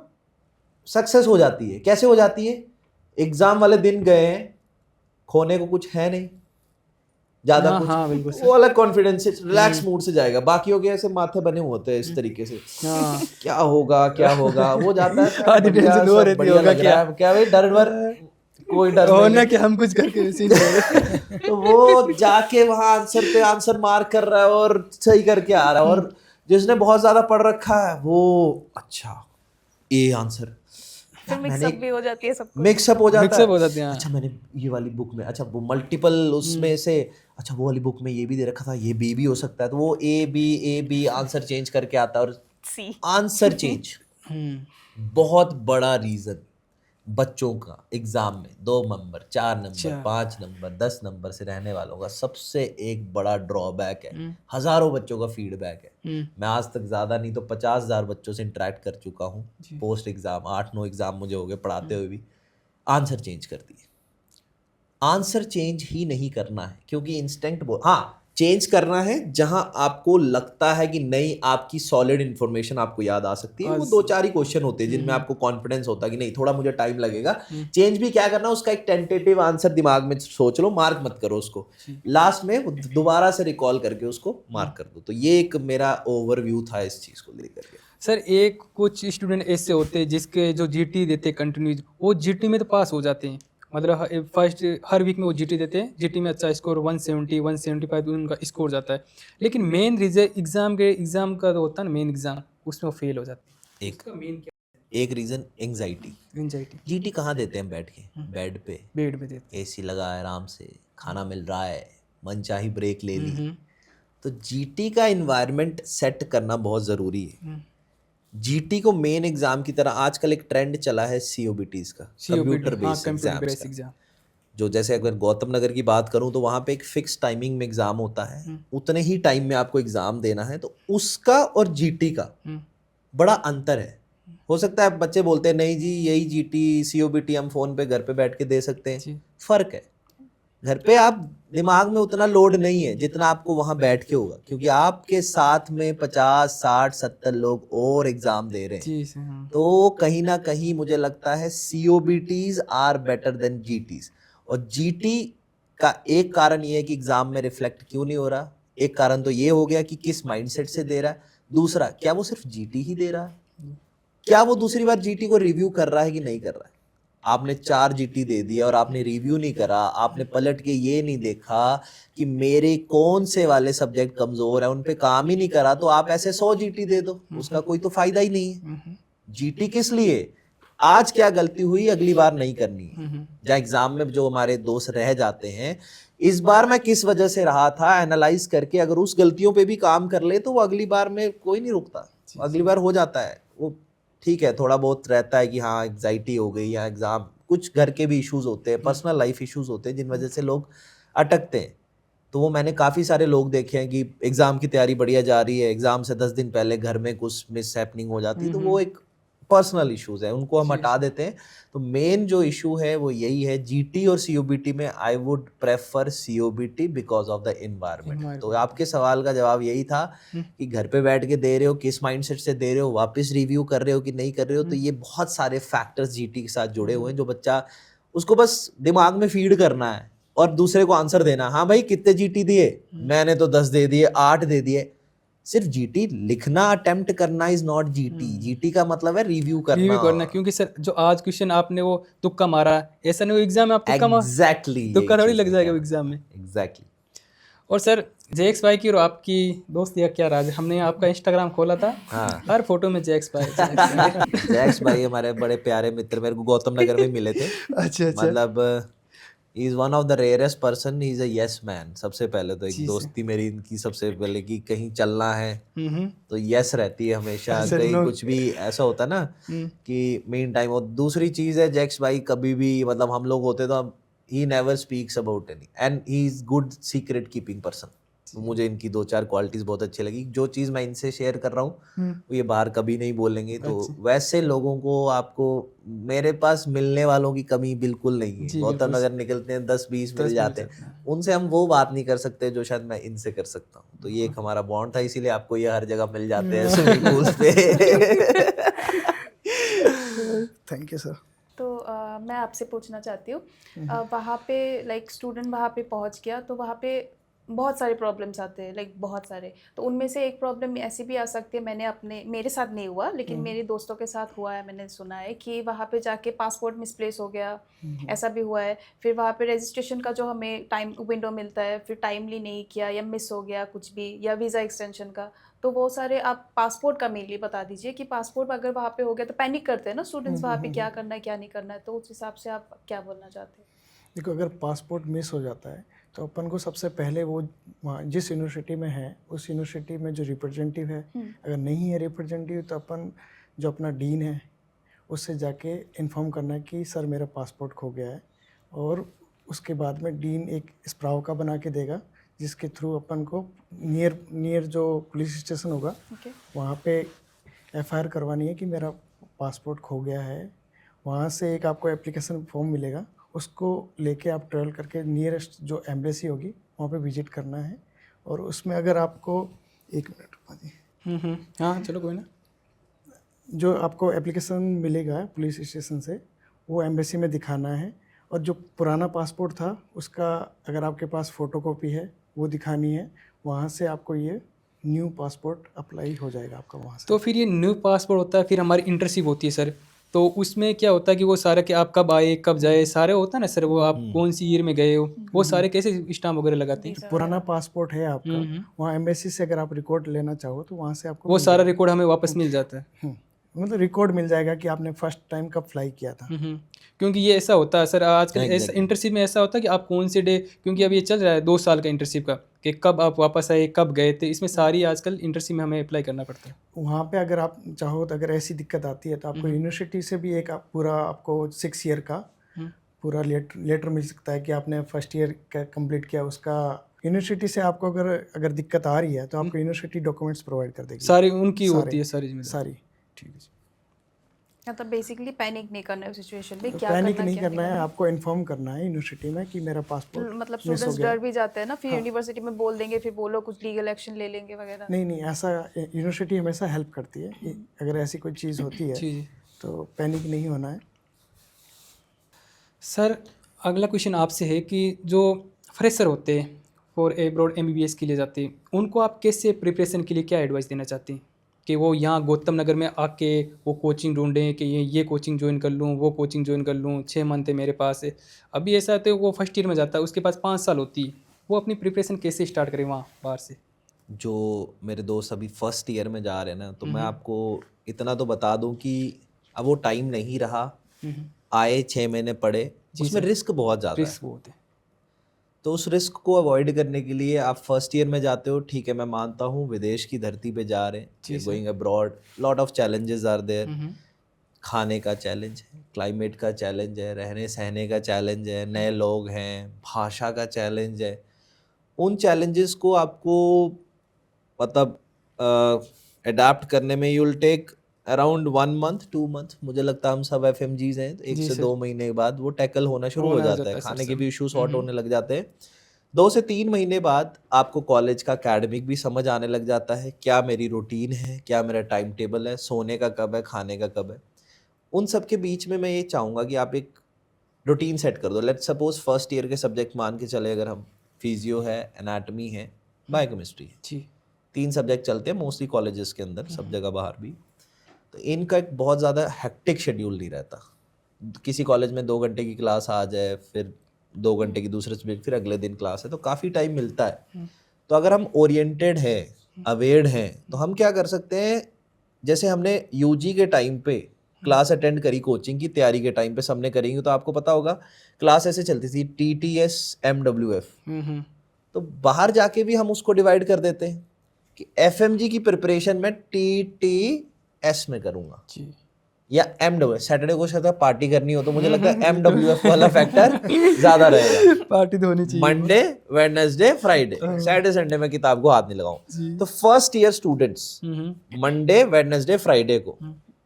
सक्सेस हो जाती है। कैसे हो जाती है? एग्जाम वाले दिन गए हैं, खोने को कुछ है नहीं ज्यादा, कुछ हाँ बिल्कुल वो अलग कॉन्फिडेंस से रिलैक्स मूड से जाएगा। बाकियों के ऐसे माथे बने हुए होते हैं इस तरीके से, हाँ क्या होगा वो जाता है आधी बढ़िया, टेंशन हो सब रहती बढ़िया होगा लग रहा है, क्या भाई डर वर कोई डर और नहीं ना है। कि हम कुछ करके वैसे ही नहीं तो वो जाके वहां आंसर पे आंसर मार कर रहा है और सही करके आ रहा है, और जिसने बहुत ज्यादा पढ़ रखा है वो अच्छा ए आंसर, फिर मिक्सअप भी हो जाती है सबको। मिक्सअप हो जाता मिक्सअप है। हो जाते हैं, हाँ। अच्छा मैंने ये वाली बुक में, अच्छा वो मल्टीपल उसमें से, अच्छा वो वाली बुक में ये भी दे रखा था, ये बी भी हो सकता है, तो वो ए बी आंसर चेंज करके आता है। और सी आंसर चेंज बहुत बड़ा रीजन बच्चों का एग्जाम में 2 नंबर 4 नंबर 5 नंबर 10 नंबर से रहने वालों का सबसे एक बड़ा ड्रॉबैक है। हजारों बच्चों का फीडबैक है। मैं आज तक ज्यादा नहीं तो 50,000 बच्चों से इंटरेक्ट कर चुका हूँ पोस्ट एग्जाम, 8-9 एग्जाम मुझे हो गए पढ़ाते हुए भी। आंसर चेंज कर दिए, आंसर चेंज ही नहीं करना है, क्योंकि इंस्टेंट हाँ चेंज करना है जहां आपको लगता है कि नहीं आपकी सॉलिड इन्फॉर्मेशन आपको याद आ सकती है। वो 2-4 ही क्वेश्चन होते हैं जिनमें आपको कॉन्फिडेंस होता है कि नहीं थोड़ा मुझे टाइम लगेगा। चेंज भी क्या करना, उसका एक टेंटेटिव आंसर दिमाग में सोच लो, मार्क मत करो उसको, लास्ट में दोबारा से रिकॉल करके उसको मार्क कर दो। तो ये एक मेरा ओवरव्यू था इस चीज को लेकर के। सर एक कुछ स्टूडेंट ऐसे होते हैं जिसके जो जीटी देते कंटिन्यू, वो जीटी में तो पास हो जाते हैं, मतलब फर्स्ट हर वीक में वो जीटी देते हैं, जीटी में अच्छा स्कोर 170 175 उनका स्कोर जाता है, लेकिन मेन रिजल्ट एग्जाम का तो होता है ना मेन एग्जाम, उसमें वो फेल हो जाते हैं। उसका मेन क्या? एक रीजन एंग्जाइटी। एंजाइटी। जीटी कहाँ देते हैं? बैठ के बेड पे, बेड में देते एसी लगा है, आराम से खाना मिल रहा है, मन चाही ब्रेक ले ली। तो जीटी का एनवायरनमेंट सेट करना बहुत ज़रूरी है। जीटी को मेन एग्जाम की तरह आजकल एक ट्रेंड चला है सीओबीटीज का, कंप्यूटर बेस्ड एग्जाम्स का। जो जैसे अगर गौतम नगर की बात करूं तो वहाँ पे एक फिक्स टाइमिंग में एग्जाम होता है, उतने ही टाइम में आपको एग्जाम देना है। तो उसका और जीटी का बड़ा अंतर है। हो सकता है बच्चे बोलते हैं नहीं जी यही जीटी सीओबीटी हम फोन पे घर पे बैठ के दे सकते हैं। फर्क है, घर पे आप दिमाग में उतना लोड नहीं है जितना आपको वहां बैठ के होगा, क्योंकि आपके साथ में 50 60 70 लोग और एग्जाम दे रहे हैं। तो कहीं ना कहीं मुझे लगता है सीओबीटीज आर बेटर देन जीटीज। और जीटी का एक कारण ये है कि एग्जाम में रिफ्लेक्ट क्यों नहीं हो रहा। एक कारण तो ये हो गया कि किस माइंडसेट से दे रहा है। दूसरा, क्या वो सिर्फ जीटी ही दे रहा है? क्या वो दूसरी बार जीटी को रिव्यू कर रहा है कि नहीं कर रहा है? आपने 4 जीटी दे दिया और आपने रिव्यू नहीं करा, आपने पलट के ये नहीं देखा कि मेरे कौन से वाले सब्जेक्ट कमजोर है, उन पे काम ही नहीं करा, तो आप ऐसे 100 जीटी दे दो, उसका कोई तो फायदा ही नहीं है। जीटी किस लिए? आज क्या गलती हुई अगली बार नहीं करनी है। जहाँ एग्जाम में जो हमारे दोस्त रह जाते हैं, इस बार मैं किस वजह से रहा था, एनालाइज करके अगर उस गलतियों पे भी काम कर ले तो वो अगली बार में कोई नहीं रुकता, अगली बार हो जाता है वो। ठीक है, थोड़ा बहुत रहता है कि हाँ एग्जाइटी हो गई या एग्जाम, कुछ घर के भी इश्यूज होते हैं, पर्सनल लाइफ इश्यूज होते हैं जिन वजह से लोग अटकते हैं। तो वो मैंने काफ़ी सारे लोग देखे हैं कि एग्ज़ाम की तैयारी बढ़िया जा रही है, एग्ज़ाम से 10 दिन पहले घर में कुछ मिस हैपनिंग हो जाती है, तो वो एक पर्सनल इश्यूज है, उनको हम हटा देते हैं। तो मेन जो इशू है वो यही है, जीटी और सीओबीटी में I would prefer COBT because of the environment. तो आपके सवाल का जवाब यही था कि घर पे बैठ के दे रहे हो, किस माइंडसेट से दे रहे हो, वापस रिव्यू कर रहे हो कि नहीं कर रहे हो। तो ये बहुत सारे फैक्टर्स जीटी के साथ जुड़े हुए हैं, जो बच्चा उसको बस दिमाग में फीड करना है और दूसरे को आंसर देना। हाँ भाई कितने जीटी दिए? मैंने तो 10 दे दिए, 8 दे दिए। सिर्फ जीटी लिखना अटेम्प्ट करना इज नॉट जीटी। जीटी का मतलब है रिव्यू करना। क्योंकि सर जो आज क्वेश्चन आपने वो तुक्का मारा, ऐसा नहीं वो एग्जाम में आप तुक्का मार, एग्जैक्टली तुक्का थोड़ी लग जाएगा एग्जाम में। एग्जैक्टली। और सर जेक्स भाई की और आपकी दोस्ती का क्या राज है? हमने आपका इंस्टाग्राम खोला था, हाँ। हर फोटो में जेक्स भाई जैक्स भाई हमारे बड़े प्यारे मित्र, मेरे को गौतम नगर में मिले थे। अच्छा मतलब he is one of the rarest person, he is a yes man. सबसे पहले तो जी एक सर। दोस्ती मेरी इनकी सबसे पहले कि कहीं चलना है तो यस रहती है हमेशा, ऐसे कहीं लोग- कुछ भी ऐसा होता है ना कि मीन टाइम। और दूसरी चीज़ है जैक्स भाई, कभी भी मतलब हम लोग होते तो he never speaks about any, and he is good secret keeping person. तो मुझे इनकी 2-4 क्वालिटीज़ बहुत अच्छी लगी। जो चीज़ मैं इनसे शेयर कर रहा हूँ वो ये बाहर कभी नहीं बोलेंगे। तो वैसे लोगों को आपको मेरे पास मिलने वालों की कमी बिल्कुल नहीं है। जी, गौतम बिल्कुल। नगर निकलते हैं 10-20 मिल मिल जाते जाते हैं, उनसे हम वो बात नहीं कर सकते जो शायद मैं इनसे कर सकता हूँ। तो ये एक हमारा बॉन्ड था, इसीलिए आपको ये हर जगह मिल जाते हैं स्विमिंग पूल्स पे। Thank you sir. तो मैं आपसे पूछना चाहती हूँ, वहाँ पे लाइक स्टूडेंट वहाँ पे पहुँच गया तो वहाँ पे बहुत सारे प्रॉब्लम्स आते हैं, लाइक बहुत सारे। तो उनमें से एक प्रॉब्लम ऐसी भी आ सकती है, मेरे साथ नहीं हुआ लेकिन मेरे दोस्तों के साथ हुआ है, मैंने सुना है कि वहाँ पे जाके पासपोर्ट मिसप्लेस हो गया, ऐसा भी हुआ है। फिर वहाँ पे रजिस्ट्रेशन का जो हमें टाइम विंडो मिलता है, फिर टाइमली नहीं किया या मिस हो गया कुछ भी, या वीज़ा एक्सटेंशन का। तो वो सारे आप पासपोर्ट का मेनली बता दीजिए कि पासपोर्ट अगर वहाँ पे हो गया तो पैनिक करते हैं ना स्टूडेंट्स, वहाँ पे क्या करना है क्या नहीं करना है। तो उस हिसाब से आप क्या बोलना चाहते हैं? देखो, अगर पासपोर्ट मिस हो जाता है तो अपन को सबसे पहले वो वहाँ जिस यूनिवर्सिटी में है उस यूनिवर्सिटी में जो रिप्रेजेंटेटिव है, अगर नहीं है रिप्रेजेंटेटिव तो अपन जो अपना डीन है उससे जाके इन्फॉर्म करना है कि सर मेरा पासपोर्ट खो गया है। और उसके बाद में डीन एक स्प्राव का बना के देगा जिसके थ्रू अपन को नियर जो पुलिस स्टेशन होगा ओके। वहाँ पे एफआईआर करवानी है कि मेरा पासपोर्ट खो गया है। वहाँ से एक आपको एप्लीकेशन फॉर्म मिलेगा, उसको लेके आप ट्रैवल करके नियरेस्ट जो एम्बेसी होगी वहाँ पे विजिट करना है। और उसमें अगर आपको 1 मिनट रुकवा दी, हाँ चलो कोई ना। जो आपको एप्लीकेशन मिलेगा पुलिस स्टेशन से वो एम्बेसी में दिखाना है। और जो पुराना पासपोर्ट था उसका अगर आपके पास फ़ोटोकॉपी है वो दिखानी है। वहाँ से आपको ये न्यू पासपोर्ट अप्लाई हो जाएगा आपका वहाँ से। तो फिर ये न्यू पासपोर्ट होता है, फिर हमारी इंटर्नशिप होती है सर। तो उसमें क्या होता है कि वो सारा कि आप कब आए कब जाए सारे होता है ना सर, वो आप कौन सी ईयर में गए हो, वो सारे कैसे स्टाम्प वगैरह लगाते हैं? पुराना पासपोर्ट है आपका, वहाँ एम्बेसी से अगर आप रिकॉर्ड लेना चाहो तो वहाँ से आपको वो मिल सारा जाएगा। रिकॉर्ड हमें वापस मिल जाता है। मतलब रिकॉर्ड मिल जाएगा कि आपने फर्स्ट टाइम कब फ्लाई किया था। क्योंकि ये ऐसा होता है सर आजकल, ऐसा Exactly. इंटर्नशिप में ऐसा होता है कि आप कौन से डे, क्योंकि अब ये चल रहा है 2 साल का इंटर्नशिप का, कि कब आप वापस आए कब गए थे, इसमें सारी आजकल इंटर्नशिप में हमें अप्लाई करना पड़ता है। वहाँ पे अगर आप चाहो तो अगर ऐसी दिक्कत आती है तो आपको यूनिवर्सिटी से भी एक पूरा आपको 6 ईयर का पूरा लेटर मिल सकता है कि आपने फर्स्ट ईयर कंप्लीट किया उसका। यूनिवर्सिटी से आपको अगर दिक्कत आ रही है तो आपको यूनिवर्सिटी डॉक्यूमेंट्स प्रोवाइड कर देगी। सारी उनकी होती है सारी जिम्मेदारी। सारी। ठीक है। मतलब बेसिकली पैनिक नहीं करना है सिचुएशन में, क्या पैनिक करना नहीं क्या करना है, आपको इन्फॉर्म करना है यूनिवर्सिटी में कि मेरा पासपोर्ट मतलब मिस हो स्टूडेंट्स गया। डर भी जाते हैं ना, फिर यूनिवर्सिटी में बोल देंगे, फिर वो लोग कुछ लीगल एक्शन ले लेंगे वगैरह। नहीं, ऐसा यूनिवर्सिटी हमेशा हेल्प करती है कि अगर ऐसी कोई चीज़ होती है जी। तो पैनिक नहीं होना है। सर अगला क्वेश्चन आपसे है कि जो फ्रेशर होते हैं फॉर एब्रॉड MBBS के लिए जाते हैं, उनको आप कैसे प्रिपरेशन के लिए क्या एडवाइस देना चाहते हैं कि वो यहाँ गौतम नगर में आके वो कोचिंग ढूंढें कि ये कोचिंग ज्वाइन कर लूँ, वो कोचिंग ज्वाइन कर लूँ, 6 मंथ है मेरे पास है। अभी ऐसा होता है वो फर्स्ट ईयर में जाता है, उसके पास 5 साल होती है, वो अपनी प्रिपरेशन कैसे स्टार्ट करें वहाँ बाहर से? जो मेरे दोस्त अभी फर्स्ट ईयर में जा रहे हैं ना, तो मैं आपको इतना तो बता दूं कि अब वो टाइम नहीं रहा, आए 6 महीने पढ़े, उसमें रिस्क बहुत ज़्यादा है। रिस्क बहुत है। तो उस रिस्क को अवॉइड करने के लिए आप फर्स्ट ईयर में जाते हो, ठीक है, मैं मानता हूँ विदेश की धरती पे जा रहे हैं, going abroad, lot of challenges are there. खाने का चैलेंज है, क्लाइमेट का चैलेंज है, रहने सहने का चैलेंज है, नए लोग हैं, भाषा का चैलेंज है। उन चैलेंजेस को आपको मतलब अडाप्ट करने में you will take around 1 month 2 month. मुझे लगता है हम सब FMGs हैं तो 1 से 2 महीने के बाद वो टैकल होना शुरू हो जाता है, खाने के भी इशू सॉर्ट होने लग जाते हैं। 2 से 3 महीने बाद आपको कॉलेज का एकेडमिक भी समझ आने लग जाता है, क्या मेरी रूटीन है, क्या मेरा टाइम टेबल है, सोने का कब है, खाने का कब है। उन सब के बीच में मैं ये चाहूँगा कि आप एक रूटीन सेट कर दो। लेट्स सपोज फर्स्ट ईयर के सब्जेक्ट मान के चले, अगर हम फिजियो है, एनाटमी है, बायोकेमिस्ट्री है, जी 3 सब्जेक्ट चलते हैं मोस्टली कॉलेजेस के अंदर, सब जगह बाहर भी। तो इनका एक बहुत ज़्यादा हेक्टिक शेड्यूल नहीं रहता। किसी कॉलेज में 2 घंटे की क्लास आ जाए, फिर 2 घंटे की दूसरे सब्जेक्ट, फिर अगले दिन क्लास है, तो काफ़ी टाइम मिलता है। तो अगर हम ओरिएंटेड हैं, अवेयर्ड हैं, तो हम क्या कर सकते हैं, जैसे हमने UG के टाइम पे क्लास अटेंड करी कोचिंग की तैयारी के टाइम पे सबने करेंगे, तो आपको पता होगा क्लास ऐसे चलती थी TTS MWF। तो बाहर जाके भी हम उसको डिवाइड कर देते हैं कि FMG की प्रिपरेशन में TTS में करूंगा जी या MWF। सैटरडे को शायद पार्टी करनी हो तो मुझे लगता है MWF वाला फैक्टर ज्यादा रहेगा। पार्टी तो होनी चाहिए। Monday, Wednesday, Friday, Saturday Sunday में किताब को हाथ नहीं लगाऊं। तो first year students Monday, Wednesday, Friday को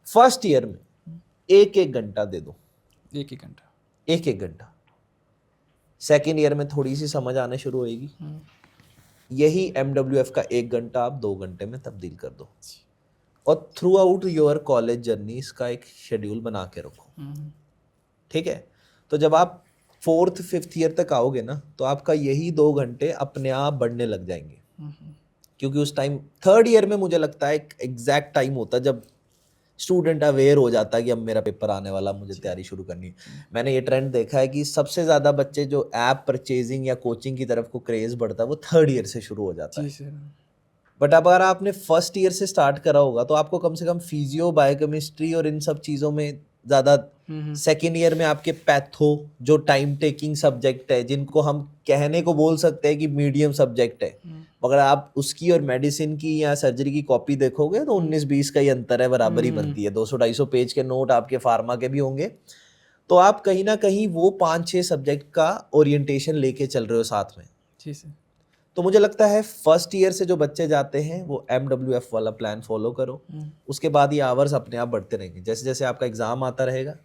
फर्स्ट ईयर में एक एक घंटा दे दो, एक एक घंटा। एक एक घंटा। सेकेंड ईयर में थोड़ी सी समझ आने शुरू होगी, यही MWF का 1 घंटा आप 2 घंटे में तब्दील कर दो और through out your college journey इसका एक शेड्यूल बना के रखो। ठीक है, तो जब आप 4th 5th ईयर तक आओगे ना तो आपका यही 2 घंटे अपने आप बढ़ने लग जाएंगे, क्योंकि उस टाइम 3rd ईयर में मुझे लगता है एक एग्जैक्ट टाइम होता है जब स्टूडेंट अवेयर हो जाता है कि अब मेरा पेपर आने वाला, मुझे तैयारी शुरू करनी है। मैंने ये ट्रेंड देखा है कि सबसे ज़्यादा बच्चे जो ऐप परचेजिंग या कोचिंग की तरफ को क्रेज़ बढ़ता है वो 3rd ईयर से शुरू हो जाता है। जी सर। बट अब अगर आपने फर्स्ट ईयर से स्टार्ट करा होगा तो आपको कम से कम फिजियो, बायोकेमिस्ट्री और इन सब चीज़ों में ज़्यादा, सेकेंड ईयर में आपके पैथो जो टाइम टेकिंग सब्जेक्ट है, जिनको हम कहने को बोल सकते हैं कि मीडियम सब्जेक्ट है, मगर आप उसकी और मेडिसिन की या सर्जरी की कॉपी देखोगे तो 19-20 का ही अंतर है, बराबरी बनती है। 200-250 पेज के नोट आपके फार्मा के भी होंगे, तो आप कहीं ना कहीं वो 5-6 सब्जेक्ट का ओरिएंटेशन लेके चल रहे हो साथ में। जी सर। तो मुझे लगता है फर्स्ट ईयर से जो बच्चे जाते हैं वो MWF वाला प्लान फॉलो करो, उसके बाद ये आवर्स अपने आप बढ़ते रहेंगे। जैसे जैसे आपका एग्जाम आता रहेगा,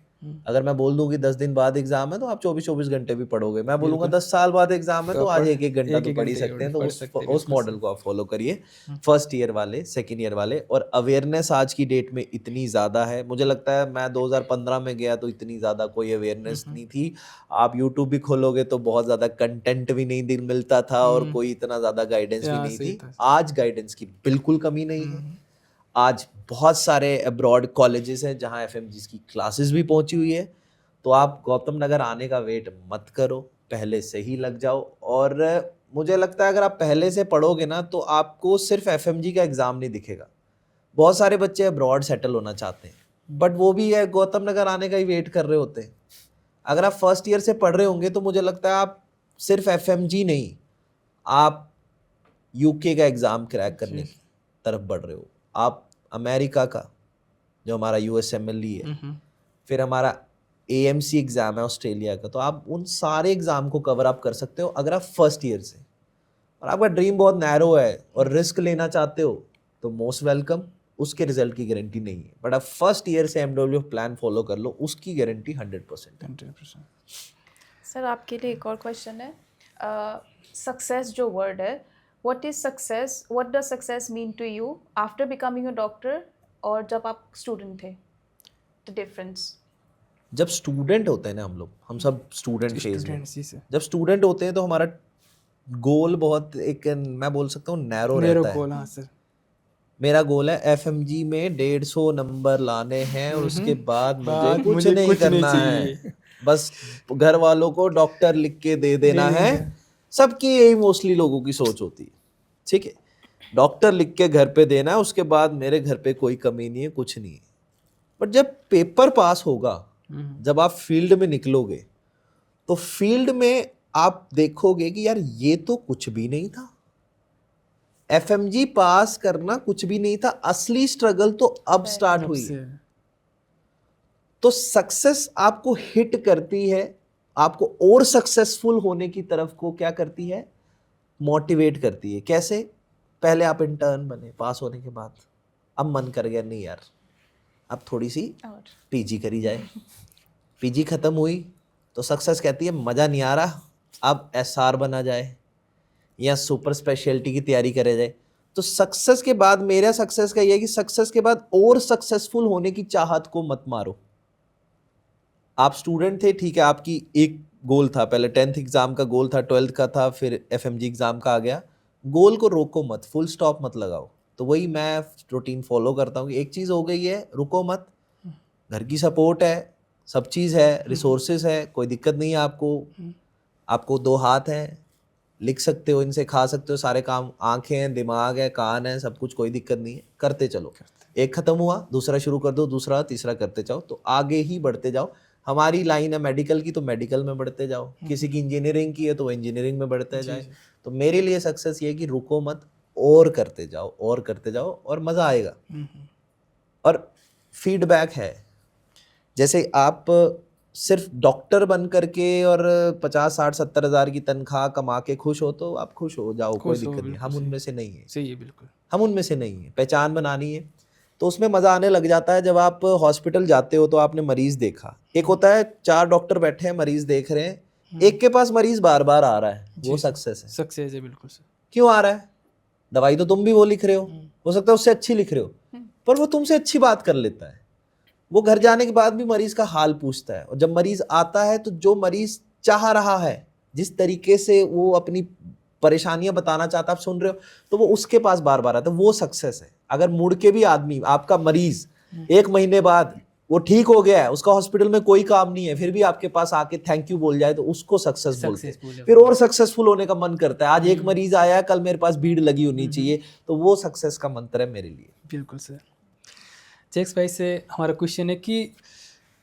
अगर मैं बोल दूं कि 10 दिन बाद एग्जाम है तो आप 24-24 घंटे भी पढ़ोगे। मैं बोलूंगा 10 साल बाद एग्जाम है तो आज 1-1 घंटा तो पढ़ ही सकते हैं। तो उस मॉडल को आप फॉलो करिए, फर्स्ट ईयर वाले, सेकेंड ईयर वाले। और अवेयरनेस आज की डेट में इतनी ज़्यादा है, मुझे लगता है मैं 2015 में गया तो इतनी ज़्यादा कोई अवेयरनेस नहीं थी। आप यूट्यूब भी खोलोगे तो बहुत ज़्यादा कंटेंट भी नहीं मिलता था और कोई इतना ज़्यादा गाइडेंस भी नहीं थी। आज गाइडेंस की बिल्कुल कमी नहीं है। आज बहुत सारे अब्रॉड कॉलेजेस हैं जहाँ FMGs की क्लासेस भी पहुंची हुई है। तो आप गौतम नगर आने का वेट मत करो, पहले से ही लग जाओ। और मुझे लगता है अगर आप पहले से पढ़ोगे ना तो आपको सिर्फ FMG का एग्ज़ाम नहीं दिखेगा। बहुत सारे बच्चे अब्रॉड सेटल होना चाहते हैं, बट वो भी है गौतम नगर आने का ही वेट कर रहे होते हैं। अगर आप फर्स्ट ईयर से पढ़ रहे होंगे तो मुझे लगता है आप सिर्फ FMG नहीं, आप UK का एग्ज़ाम क्रैक करने की तरफ बढ़ रहे हो। आप अमेरिका का जो हमारा USMLE है, फिर हमारा AMC एग्ज़ाम है ऑस्ट्रेलिया का, तो आप उन सारे एग्ज़ाम को कवर अप कर सकते हो अगर आप फर्स्ट ईयर से। और आपका ड्रीम बहुत नैरो है और रिस्क लेना चाहते हो तो मोस्ट वेलकम, उसके रिजल्ट की गारंटी नहीं है। बट आप फर्स्ट ईयर से MWF प्लान फॉलो कर लो, उसकी गारंटी 100% है। 100%। सर आपके लिए एक और क्वेश्चन है, सक्सेस जो वर्ड है, what is success, what does success mean to you after becoming a doctor और जब आप स्टूडेंट थे, द डिफरेंस? जब स्टूडेंट होते हैं ना हम सब स्टूडेंट फेज में, जी सर। जब स्टूडेंट होते हैं तो हमारा गोल बहुत एक, मैं बोल सकता हूँ नैरो रहता है। गोल, हाँ सर। मेरा गोल है FMG में 150 नंबर लाने हैं और उसके बाद मुझे कुछ नहीं करना है, बस घर वालों को डॉक्टर लिख के दे देना है। सबकी यही मोस्टली लोगों की सोच होती है, ठीक है, डॉक्टर लिख के घर पे देना है, उसके बाद मेरे घर पे कोई कमी नहीं है, कुछ नहीं है। बट जब पेपर पास होगा, जब आप फील्ड में निकलोगे तो फील्ड में आप देखोगे कि यार ये तो कुछ भी नहीं था, FMG पास करना कुछ भी नहीं था, असली स्ट्रगल तो अब स्टार्ट हुई है। तो सक्सेस आपको हिट करती है, आपको और सक्सेसफुल होने की तरफ को क्या करती है, मोटिवेट करती है। कैसे? पहले आप इंटर्न बने पास होने के बाद, अब मन कर गया नहीं यार अब थोड़ी सी PG करी जाए। PG खत्म हुई तो सक्सेस कहती है मज़ा नहीं आ रहा, अब SR बना जाए या सुपर स्पेशलिटी की तैयारी करे जाए। तो सक्सेस के बाद, मेरा सक्सेस का ये है कि सक्सेस के बाद और सक्सेसफुल होने की चाहत को मत मारो। आप स्टूडेंट थे, ठीक है, आपकी एक गोल था, पहले 10th एग्जाम का गोल था, 12th का था, फिर FMG एग्जाम का आ गया। गोल को रोको मत, फुल स्टॉप मत लगाओ। तो वही मैं रूटीन फॉलो करता हूँ कि एक चीज़ हो गई है, रुको मत, घर की सपोर्ट है, सब चीज़ है, रिसोर्सेज है, कोई दिक्कत नहीं है आपको, आपको 2 हाथ हैं, लिख सकते हो, इनसे खा सकते हो सारे काम, आंखें हैं, दिमाग है, कान है, सब कुछ, कोई दिक्कत नहीं है, करते चलो। एक खत्म हुआ, दूसरा शुरू कर दो, दूसरा तीसरा करते जाओ, तो आगे ही बढ़ते जाओ। हमारी लाइन है मेडिकल की, तो मेडिकल में बढ़ते जाओ, किसी की इंजीनियरिंग की है तो वो इंजीनियरिंग में बढ़ते जाए। तो मेरे लिए सक्सेस ये है कि रुको मत, और करते जाओ और करते जाओ, और मज़ा आएगा। और फीडबैक है, जैसे आप सिर्फ डॉक्टर बन करके और 50-60-70 हज़ार की तनख्वाह कमा के खुश हो तो आप खुश हो जाओ, कोई दिक्कत नहीं। हम उनमें से नहीं है, सही है, बिल्कुल हम उनमें से नहीं है। पहचान बनानी है तो उसमें मज़ा आने लग जाता है। जब आप हॉस्पिटल जाते हो तो आपने मरीज़ देखा, एक होता है 4 डॉक्टर बैठे हैं, मरीज़ देख रहे हैं, एक के पास मरीज़ बार बार आ रहा है, वो सक्सेस है। सक्सेस है, बिल्कुल सर। क्यों आ रहा है? दवाई तो तुम भी वो लिख रहे हो सकता है उससे अच्छी लिख रहे हो, पर वो तुमसे अच्छी बात कर लेता है। वो घर जाने के बाद भी मरीज का हाल पूछता है, और जब मरीज आता है तो जो मरीज चाह रहा है, जिस तरीके से वो अपनी परेशानियां बताना चाहता है, आप सुन रहे हो, तो वो उसके पास बार बार आता है, वो सक्सेस है। अगर मुड़ के भी आदमी, आपका मरीज 1 महीने बाद वो ठीक हो गया है, उसका हॉस्पिटल में कोई काम नहीं है, फिर भी आपके पास आके थैंक यू बोल जाए, तो उसको सक्सेस बोलते हैं। फिर और सक्सेसफुल होने का मन करता है, आज एक मरीज आया है, कल मेरे पास भीड़ लगी होनी चाहिए, तो वो सक्सेस का मंत्र है मेरे लिए। बिल्कुल सर। जैक्स भाई से हमारा क्वेश्चन है कि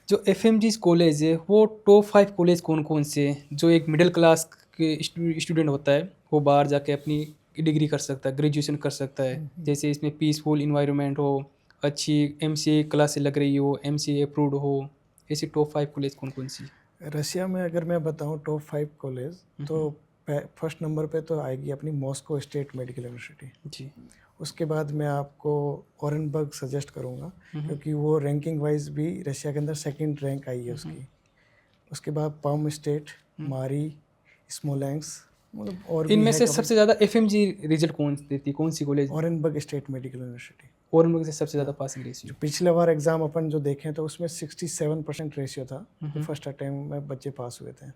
जो FMG कॉलेज है वो टॉप 5 कॉलेज कौन कौन से हैं, जो एक मिडिल क्लास के स्टूडेंट होता है वो बाहर जाके अपनी डिग्री कर सकता है, ग्रेजुएशन कर सकता है। जैसे इसमें पीसफुल इन्वायरमेंट हो, अच्छी MCA क्लासेस लग रही हो, MCA अप्रूव्ड हो, ऐसी टॉप 5 कॉलेज कौन कौन सी? रशिया में अगर मैं बताऊं टॉप 5 कॉलेज, तो फर्स्ट नंबर पे तो आएगी अपनी मॉस्को स्टेट मेडिकल यूनिवर्सिटी जी। उसके बाद मैं आपको ऑरेनबर्ग सजेस्ट करूंगा, क्योंकि वो रैंकिंग वाइज भी रशिया के अंदर 2nd रैंक आई है उसकी। उसके बाद पाम स्टेट, मारी, स्मोलेंस्क, मतलब और इनमें से सबसे ज़्यादा FMG रिजल्ट कौन देती, कौन सी college? Orenburg State Medical University. Orenburg से सबसे ज़्यादा पासिंग रेशियो। पिछले बार एग्ज़ाम अपन जो देखें तो उसमें 67% रेशियो था, तो फर्स्ट अटैम्प्ट में बच्चे पास हुए थे।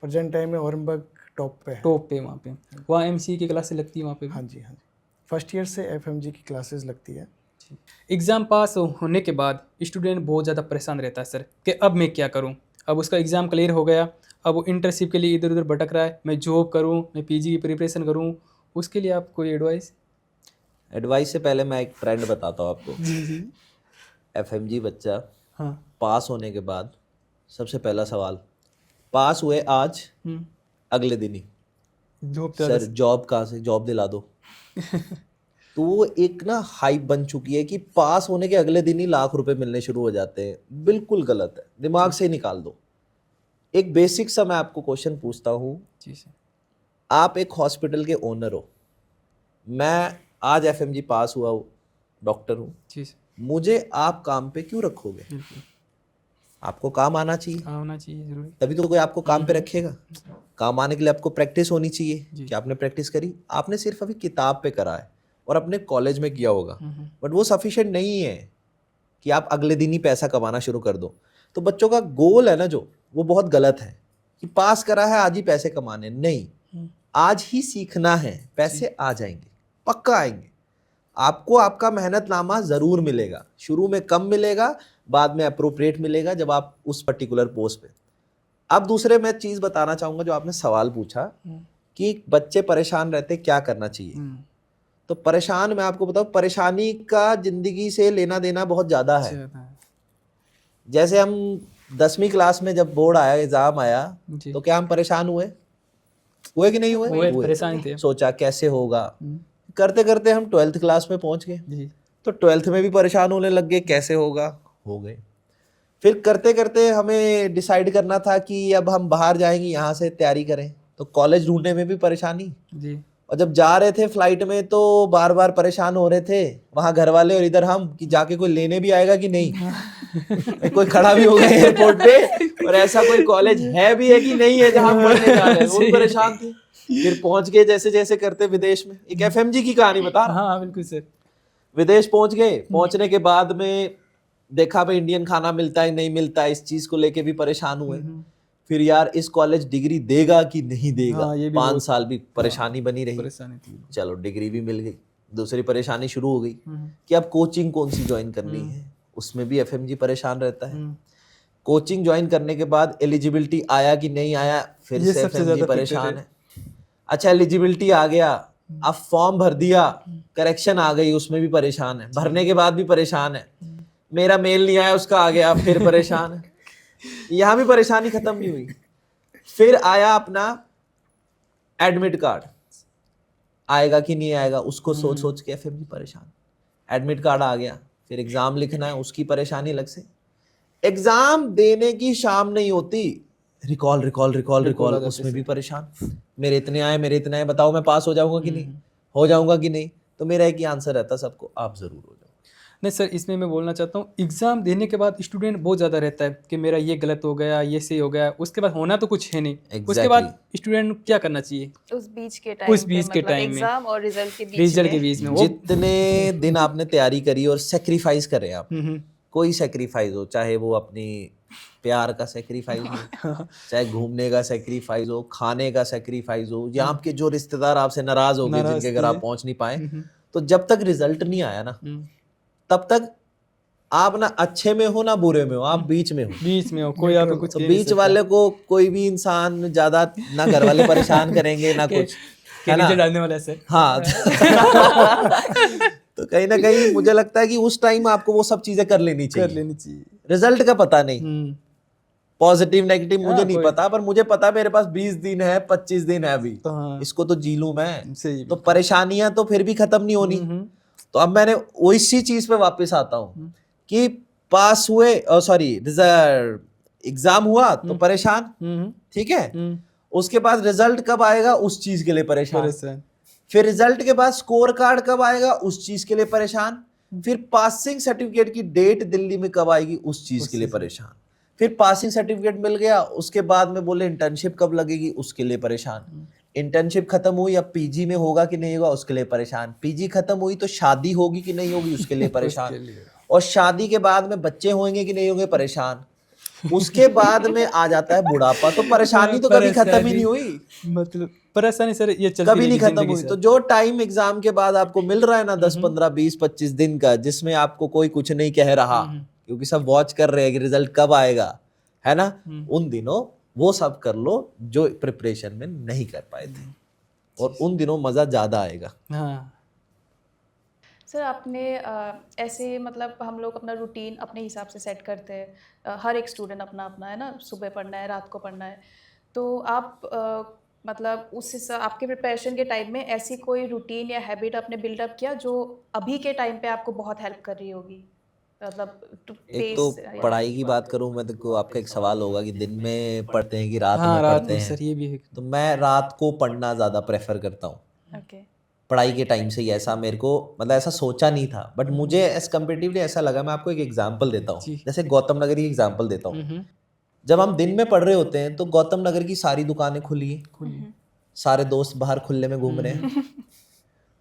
प्रेजेंट टाइम में ऑरेनबर्ग टॉप पे है। टॉप पे वहाँ पे, वहाँ MCA की क्लासेस लगती है वहाँ पे? हाँ जी, हाँ जी, फर्स्ट ईयर से FMG की क्लासेस लगती है। एग्ज़ाम पास होने के बाद स्टूडेंट बहुत ज़्यादा परेशान रहता है सर कि अब मैं क्या करूं, अब उसका एग्ज़ाम क्लियर हो गया, अब वो इंटर्नशिप के लिए इधर उधर भटक रहा है, मैं जॉब करूं, मैं PG की प्रिपरेशन करूं, उसके लिए आप कोई एडवाइस? एडवाइस से पहले मैं एक ट्रेंड बताता हूँ आपको। जी। FMG बच्चा हाँ। पास होने के बाद सबसे पहला सवाल, पास हुए आज, अगले दिन ही जॉब सर जॉब कहाँ से, जॉब दिला दो। तो वो एक ना हाइप बन चुकी है कि पास होने के अगले दिन ही लाख रुपए मिलने शुरू हो जाते हैं। बिल्कुल गलत है, दिमाग से निकाल दो। एक बेसिक सा मैं आपको क्वेश्चन पूछता हूँ। जी सर। आप एक हॉस्पिटल के ओनर हो, मैं आज FMG पास हुआ हूँ, डॉक्टर हूँ, जी सर। मुझे आप काम पे क्यों रखोगे? बिल्कुल आपको काम आना चाहिए, आना चाहिए जरूरी। तभी तो कोई आपको काम पे रखेगा। काम आने के लिए आपको प्रैक्टिस होनी चाहिए कि आपने प्रैक्टिस करी। आपने सिर्फ अभी किताब पे करा है और अपने कॉलेज में किया होगा, बट वो सफिशिएंट नहीं है कि आप अगले दिन ही पैसा कमाना शुरू कर दो। तो बच्चों का गोल है ना जो, वो बहुत गलत है कि पास करा है आज ही पैसे कमाने। नहीं, आज ही सीखना है, पैसे आ जाएंगे, पक्का आएंगे। आपको आपका मेहनतनामा ज़रूर मिलेगा, शुरू में कम मिलेगा, बाद में अप्रोप्रिएट मिलेगा जब आप उस पर्टिकुलर पोस्ट पे। अब दूसरे मैं चीज़ बताना चाहूँगा, जो आपने सवाल पूछा कि बच्चे परेशान रहते क्या करना चाहिए। तो परेशान, मैं आपको बताऊँ, परेशानी का ज़िंदगी से लेना देना बहुत ज़्यादा है। जैसे हम 10वीं क्लास में जब बोर्ड आया, एग्ज़ाम आया, तो क्या हम परेशान हुए कि नहीं हुए? परेशान थे। सोचा कैसे होगा, करते करते हम 12th क्लास में पहुंच गए, तो 12th में भी परेशान होने लग गए, कैसे होगा, हो गए। फिर करते करते हमें डिसाइड करना था कि अब हम बाहर जाएंगे, यहाँ से तैयारी करें, तो कॉलेज ढूंढने में भी परेशानी जी। और जब जा रहे थे फ्लाइट में तो बार बार परेशान हो रहे थे, वहाँ घर वाले और इधर हम, कि जाके कोई लेने भी आएगा कि नहीं। कोई खड़ा भी हो गया एयरपोर्ट पे, और ऐसा कोई कॉलेज है भी है कि नहीं है जहाँ हम पढ़ने जा रहे हैं, वो भी परेशान थे। फिर पहुंच गए जैसे जैसे करते विदेश में। एक FMG की कहानी बता रहा। हाँ बिल्कुल सर। विदेश पहुंच गए, पहुंचने के बाद में देखा भाई इंडियन खाना मिलता है नहीं मिलता है, इस चीज को लेके भी परेशान हुए। फिर यार इस कॉलेज डिग्री देगा कि नहीं देगा, 5 साल भी परेशानी बनी रही। चलो डिग्री भी मिल गई, दूसरी परेशानी शुरू हो गई कि अब कोचिंग कौन सी ज्वाइन करनी है। उसमें भी FMG परेशान रहता है। कोचिंग ज्वाइन करने के बाद एलिजिबिलिटी आया कि नहीं आया, फिर से FMG परेशान है। अच्छा एलिजिबिलिटी आ गया, अब फॉर्म भर दिया, करेक्शन आ गई, उसमें भी परेशान है, भरने के बाद भी परेशान है, मेरा मेल नहीं आया उसका आ गया, फिर परेशान है, यहाँ भी परेशानी खत्म नहीं हुई। फिर आया अपना एडमिट कार्ड, आएगा कि नहीं आएगा उसको सोच सोच के फिर भी परेशान। एडमिट कार्ड आ गया, फिर एग्जाम लिखना है, उसकी परेशानी अलग से। एग्जाम देने की शाम नहीं होती, रिकॉल रिकॉल रिकॉल रिकॉल, उसमें भी परेशान। मेरे इतने आए, बताओ मैं पास हो जाऊंगा कि नहीं, हो जाऊंगा कि नहीं। तो मेरा एक ही आंसर रहता सबको, आप जरूर हो जाओ। नहीं सर, इसमें मैं बोलना चाहता हूँ, एग्ज़ाम देने के बाद स्टूडेंट बहुत ज़्यादा रहता है कि मेरा ये गलत हो गया, ये सही हो गया, उसके बाद होना तो कुछ है नहीं। उसके बाद स्टूडेंट क्या करना चाहिए उस बीच के टाइम उस बीच के टाइम में, एग्जाम और रिजल्ट के बीच रिजल्ट के बीच में वो जितने दिन आपने तैयारी करी और सेक्रीफाइस करे आप, कोई सेक्रीफाइस हो, चाहे वो अपनी प्यार का सेक्रीफाइस हो, चाहे घूमने का सेक्रीफाइस हो, खाने का सेक्रीफाइस हो, या आपके जो रिश्तेदार आपसे नाराज हो गए जिनके घर आप पहुंच नहीं पाए, तो जब तक रिजल्ट नहीं आया ना तब तक आप ना अच्छे में हो ना बुरे में हो, आप बीच में हो, कोई आपको कुछ तो बीच वाले को कोई भी इंसान ज्यादा ना घर वाले परेशान करेंगे ना कुछ, है ना, डालने वाला सर। हाँ। तो कहीं ना कहीं मुझे लगता है कि उस टाइम आपको वो सब चीजें कर लेनी चाहिए। रिजल्ट का पता नहीं, पॉजिटिव नेगेटिव मुझे नहीं पता, पर मुझे पता मेरे पास 20 दिन है, 25 दिन है अभी, इसको तो जी लूं मैं, तो परेशानियां तो फिर भी खत्म नहीं होनी। तो अब मैंने इसी चीज पे वापस आता हूँ कि पास हुए, सॉरी रिजल्ट एग्जाम हुआ तो परेशान, ठीक है, उसके बाद रिजल्ट कब आएगा उस चीज के लिए परेशान, फिर रिजल्ट के बाद स्कोर कार्ड कब आएगा उस चीज के लिए परेशान, फिर पासिंग सर्टिफिकेट की डेट दिल्ली में कब आएगी उस चीज के लिए परेशान, फिर पासिंग सर्टिफिकेट मिल गया, उसके बाद में बोले इंटर्नशिप कब लगेगी उसके लिए परेशान, इंटर्नशिप खत्म हुई अब पीजी में होगा कि नहीं होगा उसके लिए परेशान, पीजी खत्म हुई तो शादी होगी कि नहीं होगी उसके लिए परेशान, और शादी के बाद में बच्चे होंगे कि नहीं होंगे परेशान, उसके बाद में आ जाता है बुढ़ापा, तो परेशानी तो कभी खत्म ही नहीं हुई, मतलब परेशानी सर ये चलती कभी नहीं खत्म हुई। तो जो टाइम एग्जाम के बाद आपको मिल रहा है ना 10 15 20 25 दिन का, जिसमें आपको कोई कुछ नहीं कह रहा क्योंकि सब वॉच कर रहे हैं कि रिजल्ट कब आएगा, है ना, उन दिनों वो सब कर लो जो प्रिपरेशन में नहीं कर पाए थे, और उन दिनों मजा ज्यादा आएगा। सर आपने ऐसे मतलब हम लोग अपना रूटीन अपने हिसाब से सेट करते हैं, हर एक स्टूडेंट अपना अपना है ना, सुबह पढ़ना है रात को पढ़ना है, तो आप मतलब उस हिसाब आपके प्रिपरेशन के टाइम में ऐसी कोई रूटीन या हैबिट आपने बिल्डअप किया जो अभी के टाइम पे आपको बहुत हेल्प कर रही होगी, मतलब एक तो पढ़ाई की बात करूं मैं तो आपका एक सवाल होगा कि दिन में पढ़ते हैं कि रात में पढ़ते हैं, सर ये भी है। तो मैं रात को पढ़ना ज़्यादा प्रेफर करता हूँ। पढ़ाई के टाइम से ही ऐसा मेरे को मतलब ऐसा सोचा नहीं था, बट मुझे एज कम्पेटिवली ऐसा लगा। मैं आपको एक एग्जांपल देता हूँ, जैसे गौतम नगर की एग्जांपल देता हूँ। जब हम दिन में पढ़ रहे होते हैं तो गौतम नगर की सारी दुकानें खुली हैं, सारे दोस्त बाहर खुले में घूम रहे हैं,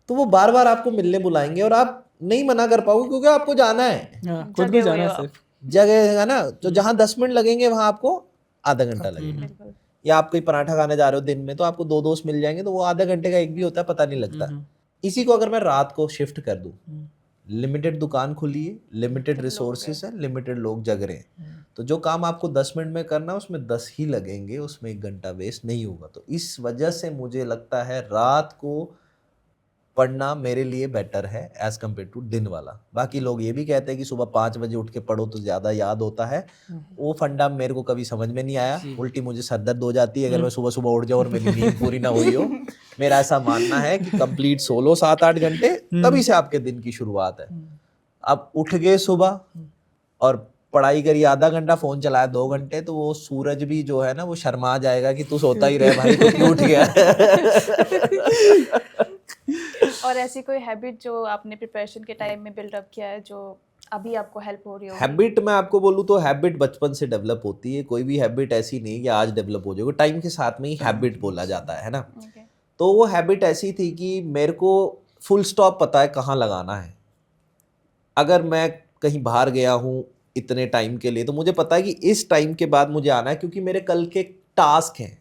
तो वो बार बार आपको मिलने बुलाएंगे और आप नहीं मना कर पाओगे क्योंकि आपको जाना है, खुद भी जाना है, सिर्फ जगह है ना। तो जहाँ 10 मिनट लगेंगे वहां आपको आधा घंटा लगेगा। या आप कोई पराठा खाने जा रहे हो दिन में तो आपको 2 दोस्त मिल जाएंगे, तो वो आधे घंटे का एक भी होता है, पता नहीं लगता। इसी को अगर मैं रात को शिफ्ट कर दूं, लिमिटेड दुकान खुली है, लिमिटेड रिसोर्सेस है, लिमिटेड लोग जग रहे हैं, तो जो काम आपको 10 मिनट में करना है उसमें 10 ही लगेंगे, उसमें 1 घंटा वेस्ट नहीं होगा। तो इस वजह से मुझे लगता है रात को पढ़ना मेरे लिए बेटर है एज कम्पेयर टू दिन वाला। बाकी लोग ये भी कहते हैं कि सुबह 5 बजे उठ के पढ़ो तो ज़्यादा याद होता है, वो फंडा मेरे को कभी समझ में नहीं आया। उल्टी मुझे सरदर्द हो जाती है अगर मैं सुबह सुबह उठ जाऊँ और मेरी नींद पूरी ना हुई हो। मेरा ऐसा मानना है कि कंप्लीट सो लो 7-8 घंटे, तभी से आपके दिन की शुरुआत है। अब उठ गए सुबह और पढ़ाई करी आधा घंटा, फोन चलाया 2 घंटे, तो वो सूरज भी जो है ना वो शर्मा जाएगा कि तू सोता ही रहे भाई, तू क्यों उठ गया। और ऐसी कोई हैबिट जो आपने प्रिपरेशन के टाइम में बिल्डअप किया है जो अभी आपको हेल्प हो रही हो? हैबिट मैं आपको बोलूँ तो हैबिट बचपन से डेवलप होती है, कोई भी हैबिट ऐसी नहीं कि आज डेवलप हो जाएगी, टाइम के साथ में ही हैबिट बोला जाता है ना। तो वो हैबिट ऐसी थी कि मेरे को फुल स्टॉप पता है कहाँ लगाना है। अगर मैं कहीं बाहर गया हूँ इतने टाइम के लिए तो मुझे पता है कि इस टाइम के बाद मुझे आना है, क्योंकि मेरे कल के टास्क हैं।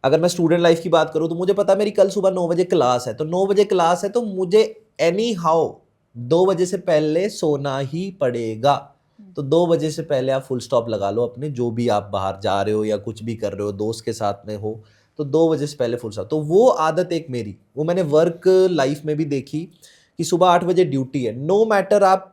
अगर मैं स्टूडेंट लाइफ की बात करूँ तो मुझे पता है मेरी कल सुबह 9 बजे क्लास है, तो 9 बजे क्लास है तो मुझे एनी हाउ 2 बजे से पहले सोना ही पड़ेगा। तो 2 बजे से पहले आप फुल स्टॉप लगा लो अपने, जो भी आप बाहर जा रहे हो या कुछ भी कर रहे हो, दोस्त के साथ में हो, तो तो 2 बजे से पहले फुल स्टॉप। तो वो आदत एक मेरी, वो मैंने वर्क लाइफ में भी देखी कि सुबह 8 बजे ड्यूटी है, नो मैटर आप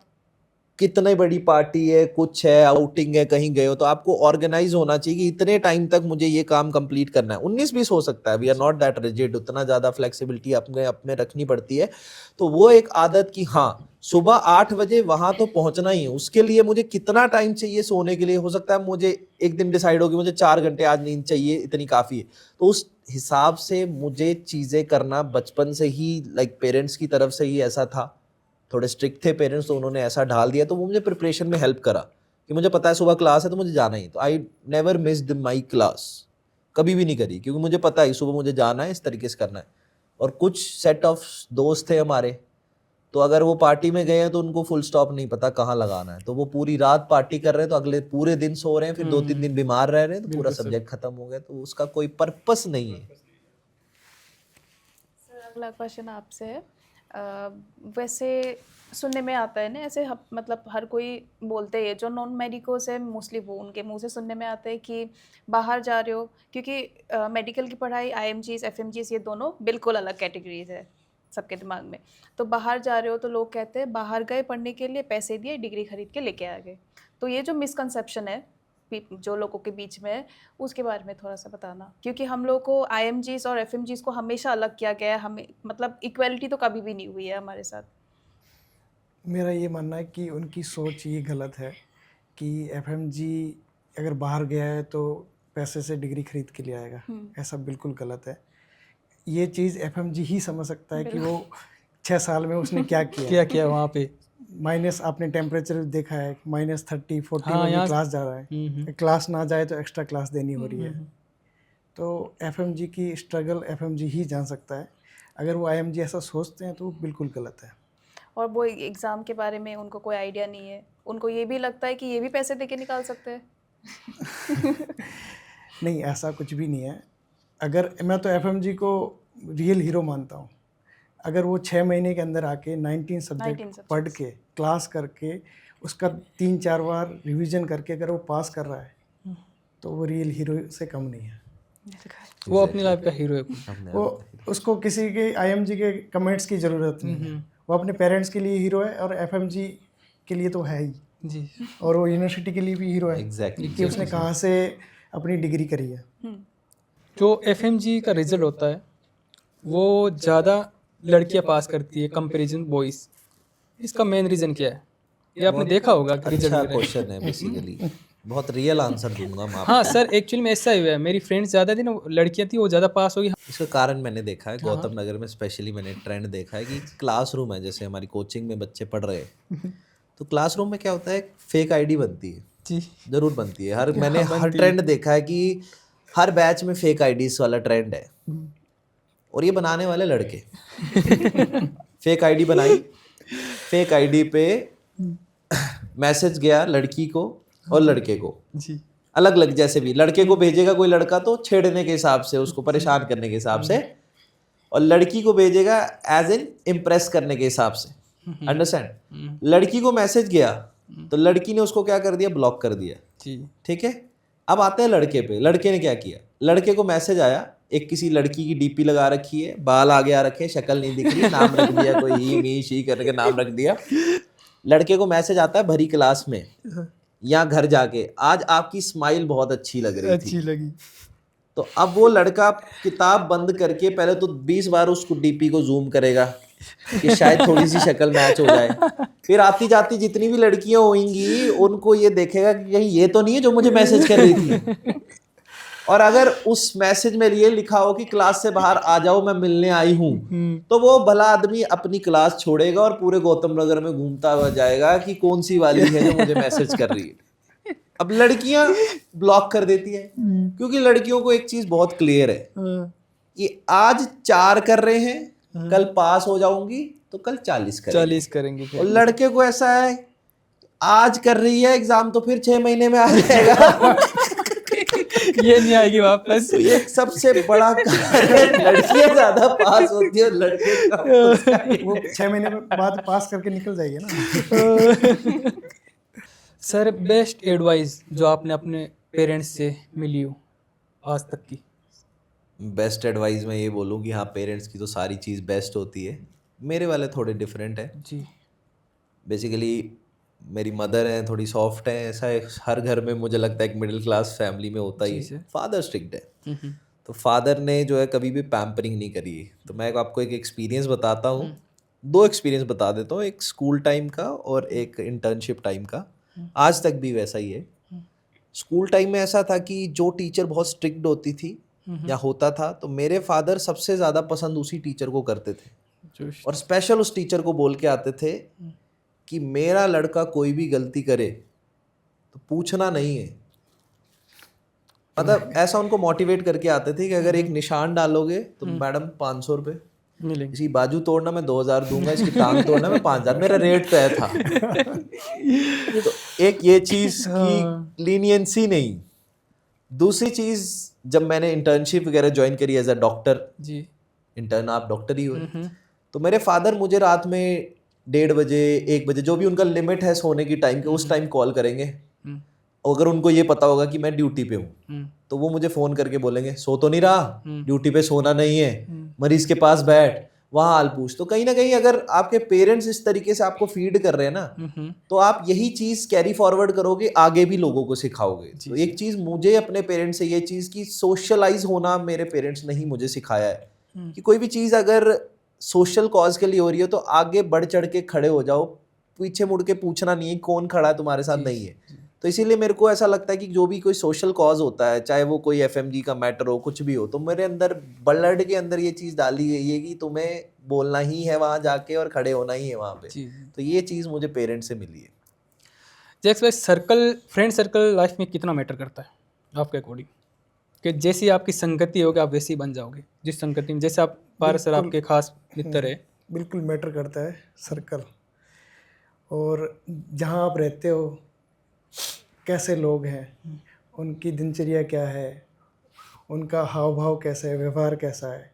कितनी बड़ी पार्टी है, कुछ है, आउटिंग है, कहीं गए हो, तो आपको ऑर्गेनाइज होना चाहिए कि इतने टाइम तक मुझे ये काम कंप्लीट करना है। 19-20 हो सकता है, we are not that rigid, उतना ज़्यादा फ्लेक्सिबिलिटी अपने रखनी पड़ती है। तो वो एक आदत कि हाँ सुबह 8 बजे वहां तो पहुंचना ही है, उसके लिए मुझे कितना टाइम चाहिए सोने के लिए, हो सकता है मुझे एक दिन डिसाइड हो कि मुझे 4 घंटे आज नींद चाहिए, इतनी काफ़ी है। तो उस हिसाब से मुझे चीज़ें करना बचपन से ही, लाइक पेरेंट्स की तरफ से ही ऐसा था, थोड़े स्ट्रिक्ट थे पेरेंट्स, तो उन्होंने ऐसा ढाल दिया, तो वो मुझे प्रिपरेशन में हेल्प करा कि मुझे पता है सुबह क्लास है तो मुझे जाना ही। तो I never missed my class, कभी भी नहीं करी, क्योंकि मुझे पता है सुबह मुझे जाना है, इस तरीके से करना है। और कुछ सेट ऑफ दोस्त थे हमारे, तो अगर वो पार्टी में गए हैं तो उनको फुल स्टॉप नहीं पता कहाँ लगाना है, तो वो पूरी रात पार्टी कर रहे हैं, तो अगले पूरे दिन सो रहे हैं, फिर 2-3 दिन बीमार रह रहे हैं, तो पूरा सब्जेक्ट खत्म हो गया। तो उसका कोई पर्पस नहीं है। सर अगला क्वेश्चन आपसे है, वैसे सुनने में आता है ना, ऐसे मतलब हर कोई बोलते हैं, जो नॉन मेडिकोस है मोस्टली वो उनके मुंह से सुनने में आता है कि बाहर जा रहे हो, क्योंकि मेडिकल की पढ़ाई IMGs FMGs ये दोनों बिल्कुल अलग कैटेगरीज है सबके दिमाग में। तो बाहर जा रहे हो तो लोग कहते हैं बाहर गए पढ़ने के लिए, पैसे दिए, डिग्री खरीद के लेके आ गए। तो ये जो मिसकंसेप्शन है जो लोगों के बीच में है, उसके बारे में थोड़ा सा बताना, क्योंकि हम लोग को IMGs और FMGs को हमेशा अलग किया गया है, हमें मतलब इक्वलिटी तो कभी भी नहीं हुई है हमारे साथ। मेरा ये मानना है कि उनकी सोच ये गलत है कि FMG अगर बाहर गया है तो पैसे से डिग्री खरीद के लिए आएगा, ऐसा बिल्कुल गलत है। ये चीज़ FMG ही समझ सकता है कि वो 6 साल में उसने क्या किया। क्या किया वहाँ पे। माइनस आपने टेम्परेचर देखा है, -30-40 हाँ, में भी यहाँ क्लास जा रहा है, क्लास ना जाए तो एक्स्ट्रा क्लास देनी हो रही है। तो FMG की स्ट्रगल FMG ही जान सकता है। अगर वो IMG ऐसा सोचते हैं तो वो बिल्कुल गलत है। और वो एग्ज़ाम के बारे में उनको कोई आइडिया नहीं है, उनको ये भी लगता है कि ये भी पैसे दे के निकाल सकते हैं। नहीं, ऐसा कुछ भी नहीं है। अगर मैं तो FMG को रियल हीरो मानता हूँ। अगर वो 6 महीने के अंदर आके 19 सब्जेक्ट पढ़ के, क्लास करके, उसका 3-4 बार रिवीजन करके अगर वो पास कर रहा है तो वो रियल हीरो से कम नहीं है। वो अपनी लाइफ का हीरो है। वो उसको किसी के IMG के कमेंट्स की ज़रूरत नहीं है। वो अपने पेरेंट्स के लिए हीरो है और FMG के लिए तो है ही जी। और वो यूनिवर्सिटी के लिए भी हीरो है एग्जैक्टली कि उसने कहाँ से अपनी डिग्री करी है। जो FMG का रिजल्ट होता है वो ज़्यादा लड़कियां पास करती है कंपैरिजन बॉयज़। इसका मेन रीज़न क्या है? ये आपने देखा होगा कि अच्छा क्वेश्चन है बेसिकली, बहुत रियल आंसर दूंगा मैं आपको। हाँ सर, एक्चुअली में ऐसा ही हुआ है। मेरी फ्रेंड्स ज़्यादा थी ना, लड़कियां थी, वो ज़्यादा पास हो गई। इसका कारण मैंने देखा है गौतम नगर में स्पेशली, मैंने ट्रेंड देखा है कि क्लासरूम है, जैसे हमारी कोचिंग में बच्चे पढ़ रहे हैं तो क्लासरूम में क्या होता है, फेक आईडी बनती है जी। जरूर बनती है। मैंने हर ट्रेंड देखा है कि हर बैच में फेक आईडीज वाला ट्रेंड है, और ये बनाने वाले लड़के फेक आईडी बनाई, फेक आईडी पे मैसेज गया लड़की को और लड़के को जी। अलग अलग, जैसे भी लड़के को भेजेगा कोई लड़का तो छेड़ने के हिसाब से, उसको परेशान करने के हिसाब से, और लड़की को भेजेगा एज एन इम्प्रेस करने के हिसाब से। अंडरस्टैंड? लड़की को मैसेज गया तो लड़की ने उसको क्या कर दिया, ब्लॉक कर दिया। जी। ठीक है, अब आते हैं लड़के पे। लड़के ने क्या किया, लड़के को मैसेज आया, एक किसी लड़की की DP लगा रखी है, बाल आगे आ रखे, शक्ल नहीं दिख रही, नाम रख दिया कोई ही मी शी करके नाम रख दिया। लड़के को मैसेज आता है भरी क्लास में या घर जाके, आज आपकी स्माइल बहुत अच्छी लग रही थी। लगी। तो अब वो लड़का किताब बंद करके पहले तो 20 बार उसको DP को जूम करेगा कि शायद थोड़ी सी शक्ल मैच हो जाए, फिर आती जाती जितनी भी लड़कियां होंगी उनको ये देखेगा कि कहीं ये तो नहीं है जो मुझे मैसेज कर रही थी। और अगर उस मैसेज में ये लिखा हो कि क्लास से बाहर आ जाओ मैं मिलने आई हूँ, तो वो भला आदमी अपनी क्लास छोड़ेगा और पूरे गौतम नगर में घूमता हुआ जाएगा कि कौन सी वाली है जो मुझे मैसेज कर रही है। अब लड़कियां ब्लॉक कर देती हैं, क्योंकि लड़कियों को एक चीज बहुत क्लियर है कि आज 4 कर रहे हैं, कल पास हो जाऊंगी तो कल 40 करेंगे। और लड़के को ऐसा है, आज कर रही है एग्जाम तो फिर 6 महीने में आ जाएगा। ये नहीं आएगी वापस। तो ये सबसे बड़ा कारण है, लड़कियां ज्यादा पास होती है और लड़के कम। वो 6 महीने बाद पास करके निकल जाएगी ना। सर, बेस्ट एडवाइस जो आपने अपने पेरेंट्स से मिली हो आज तक की। बेस्ट एडवाइस मैं ये बोलूँ कि हाँ, पेरेंट्स की तो सारी चीज़ बेस्ट होती है, मेरे वाले थोड़े डिफरेंट है। जी बेसिकली मेरी मदर है थोड़ी सॉफ्ट है, ऐसा है हर घर में मुझे लगता है एक मिडिल क्लास फैमिली में होता ही जी है। सर। फादर स्ट्रिक्ट है, तो फादर ने जो है कभी भी पैम्परिंग नहीं करी है। तो मैं आपको एक एक्सपीरियंस बताता हूँ, 2 एक्सपीरियंस बता देता हूँ, एक स्कूल टाइम का और एक इंटर्नशिप टाइम का। आज तक भी वैसा ही है। स्कूल टाइम में ऐसा था कि जो टीचर बहुत स्ट्रिक्ट होती थी या होता था, तो मेरे फादर सबसे ज़्यादा पसंद उसी टीचर को करते थे जो और स्पेशल उस टीचर को बोल के आते थे कि मेरा लड़का कोई भी गलती करे तो पूछना नहीं है। मतलब ऐसा उनको मोटिवेट करके आते थे कि अगर एक निशान डालोगे तो मैडम 500 रुपये, मिलेंगे। इसकी बाजू तोड़ना मैं 2000 दूंगा, इसकी टांग तोड़ना मैं 5000, मेरा रेट तय था। तो एक ये चीज़ की लीनियंसी नहीं। दूसरी चीज़, जब मैंने इंटर्नशिप वगैरह ज्वाइन करी एज अ डॉक्टर, जी इंटर्न आप डॉक्टर ही हुए, तो मेरे फादर मुझे रात में 1:30 बजे 1 बजे जो भी उनका लिमिट है सोने की टाइम के, उस टाइम कॉल करेंगे। अगर उनको ये पता होगा कि मैं ड्यूटी पे हूँ तो वो मुझे फ़ोन करके बोलेंगे सो तो नहीं रहा, ड्यूटी पे सोना नहीं है, मरीज के पास बैठ, वहाँ हाल पूछ। तो कहीं ना कहीं अगर आपके पेरेंट्स इस तरीके से आपको फीड कर रहे हैं ना, तो आप यही चीज़ कैरी फॉरवर्ड करोगे, आगे भी लोगों को सिखाओगे। तो एक चीज़ मुझे अपने पेरेंट्स से ये चीज़ की सोशलाइज होना मेरे पेरेंट्स ने ही मुझे सिखाया है कि कोई भी चीज़ अगर सोशल कॉज के लिए हो रही हो तो आगे बढ़ चढ़ के खड़े हो जाओ, पीछे मुड़ के पूछना नहीं है कौन खड़ा है तुम्हारे साथ, नहीं है। तो इसीलिए मेरे को ऐसा लगता है कि जो भी कोई सोशल कॉज होता है, चाहे वो कोई एफएमजी का मैटर हो, कुछ भी हो, तो मेरे अंदर ब्लड के अंदर ये चीज़ डाली गई है कि तुम्हें बोलना ही है वहाँ जाके और खड़े होना ही है वहाँ पे। तो ये चीज़ मुझे पेरेंट्स से मिली है। जैक्स भाई, सर्कल, फ्रेंड सर्कल लाइफ में कितना मैटर करता है आपके अकॉर्डिंग? कि जैसी आपकी संगति होगी आप वैसे ही बन जाओगे। जिस संगति में, जैसे आप पारस सर आपके खास मित्र है। बिल्कुल मैटर करता है सर्कल, और जहाँ आप रहते हो कैसे लोग हैं, उनकी दिनचर्या क्या है, उनका हाव भाव कैसा है, व्यवहार कैसा है।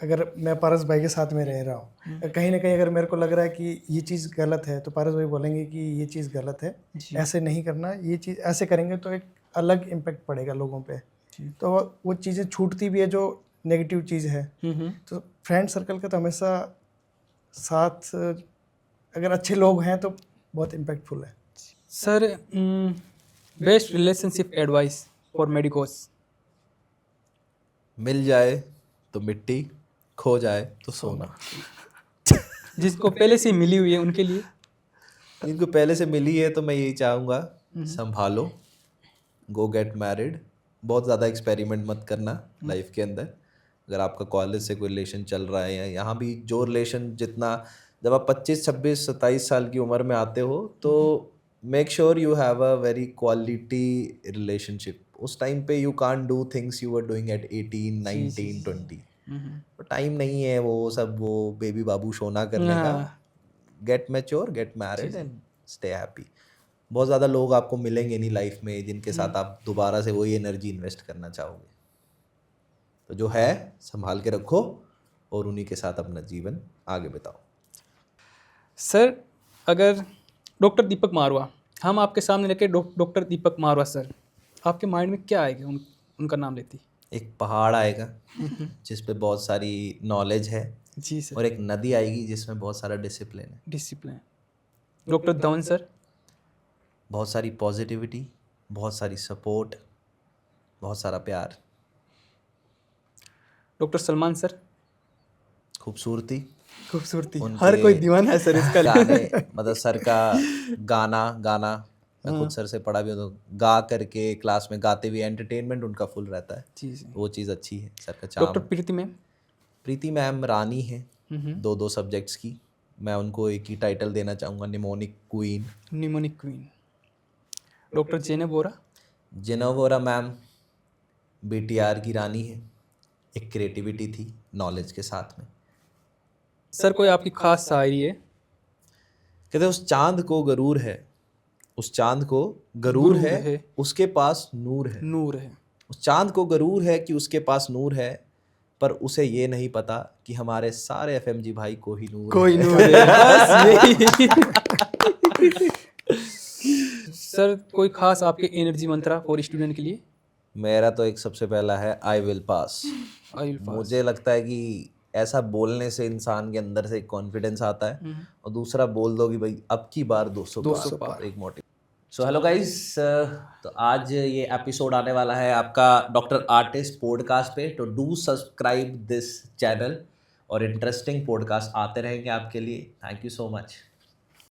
अगर मैं पारस भाई के साथ में रह रहा हूँ, कहीं ना कहीं अगर मेरे को लग रहा है कि ये चीज़ गलत है, तो पारस भाई बोलेंगे कि ये चीज़ गलत है, ऐसे नहीं करना, ये चीज़ ऐसे करेंगे तो एक अलग इम्पेक्ट पड़ेगा लोगों पे। तो वो चीज़ें छूटती भी है जो नेगेटिव चीज़ है। तो फ्रेंड सर्कल का तो हमेशा साथ, अगर अच्छे लोग हैं तो बहुत इम्पैक्टफुल है। Sir, best relationship advice for medicos? मिल जाए तो मिट्टी, खो जाए तो सोना। जिसको पहले से मिली हुई है उनके लिए? इनको पहले से मिली है तो मैं यही चाहूँगा, संभालो, गो गेट मैरिड। बहुत ज़्यादा एक्सपेरिमेंट मत करना लाइफ के अंदर। अगर आपका कॉलेज से कोई रिलेशन चल रहा है या यहाँ भी जो रिलेशन, जितना जब आप 25, 26, 27 साल की उम्र में आते हो तो make sure you have a very quality relationship. उस टाइम पे you can't do things you are doing at 18, 19, 20। तो टाइम नहीं है वो सब, वो बेबी बाबू शोना करने का। Get mature, get married and stay happy. बहुत ज़्यादा लोग आपको मिलेंगे नहीं लाइफ में जिनके साथ आप दोबारा से वही एनर्जी इन्वेस्ट करना चाहोगे। तो जो है संभाल के रखो और उन्हीं के साथ अपना जीवन आगे बिताओ। सर, अगर डॉक्टर दीपक मारवा, हम आपके सामने रखे डॉक्टर दीपक मारवा सर, आपके माइंड में क्या आएगा उनका नाम लेती? एक पहाड़ आएगा जिस पे बहुत सारी नॉलेज है। जी सर। और एक नदी आएगी जिसमें बहुत सारा डिसिप्लिन है। डिसिप्लिन। Doctor Dhawan sir? बहुत सारी पॉजिटिविटी, बहुत सारी सपोर्ट, बहुत सारा प्यार। Doctor Salman sir? खूबसूरती। हर कोई दीवाना है सर इसका। गाने, मतलब सर का गाना मैं खुद सर से पढ़ा भी हूँ, तो गा करके क्लास में गाते हुए एंटरटेनमेंट उनका फुल रहता है। जी। वो चीज़ अच्छी है सर का। डॉक्टर प्रीति मैम? प्रीति मैम रानी है 2 सब्जेक्ट्स की। मैं उनको एक ही टाइटल देना चाहूँगा, mnemonic queen. Mnemonic queen. Doctor जेनेब वोरा? जेनेब वोरा मैम BTR की रानी है। एक क्रिएटिविटी थी नॉलेज के साथ में। सर, कोई आपकी खास शायरी है? कहते उस चांद को गरूर है, उस चांद को गरूर है, उसके पास नूर है। नूर है। उस चांद को गरूर है कि उसके पास नूर है, पर उसे ये नहीं पता कि हमारे सारे FMG भाई को ही नूर है। नूर है। बस यही। सर, कोई खास आपके एनर्जी मंत्रा फॉर स्टूडेंट के लिए? मेरा तो एक सबसे पहला है I will pass. I will मुझे लगता है कि ऐसा बोलने से इंसान के अंदर से एक कॉन्फिडेंस आता है, और दूसरा बोल दो कि भाई अब की बार 200 पार, एक मोटिव। सो हेलो गाइस, तो आज ये एपिसोड आने वाला है आपका डॉक्टर आर्टिस्ट पॉडकास्ट पे। तो डू सब्सक्राइब दिस चैनल, और इंटरेस्टिंग पॉडकास्ट आते रहेंगे आपके लिए। Thank you so much.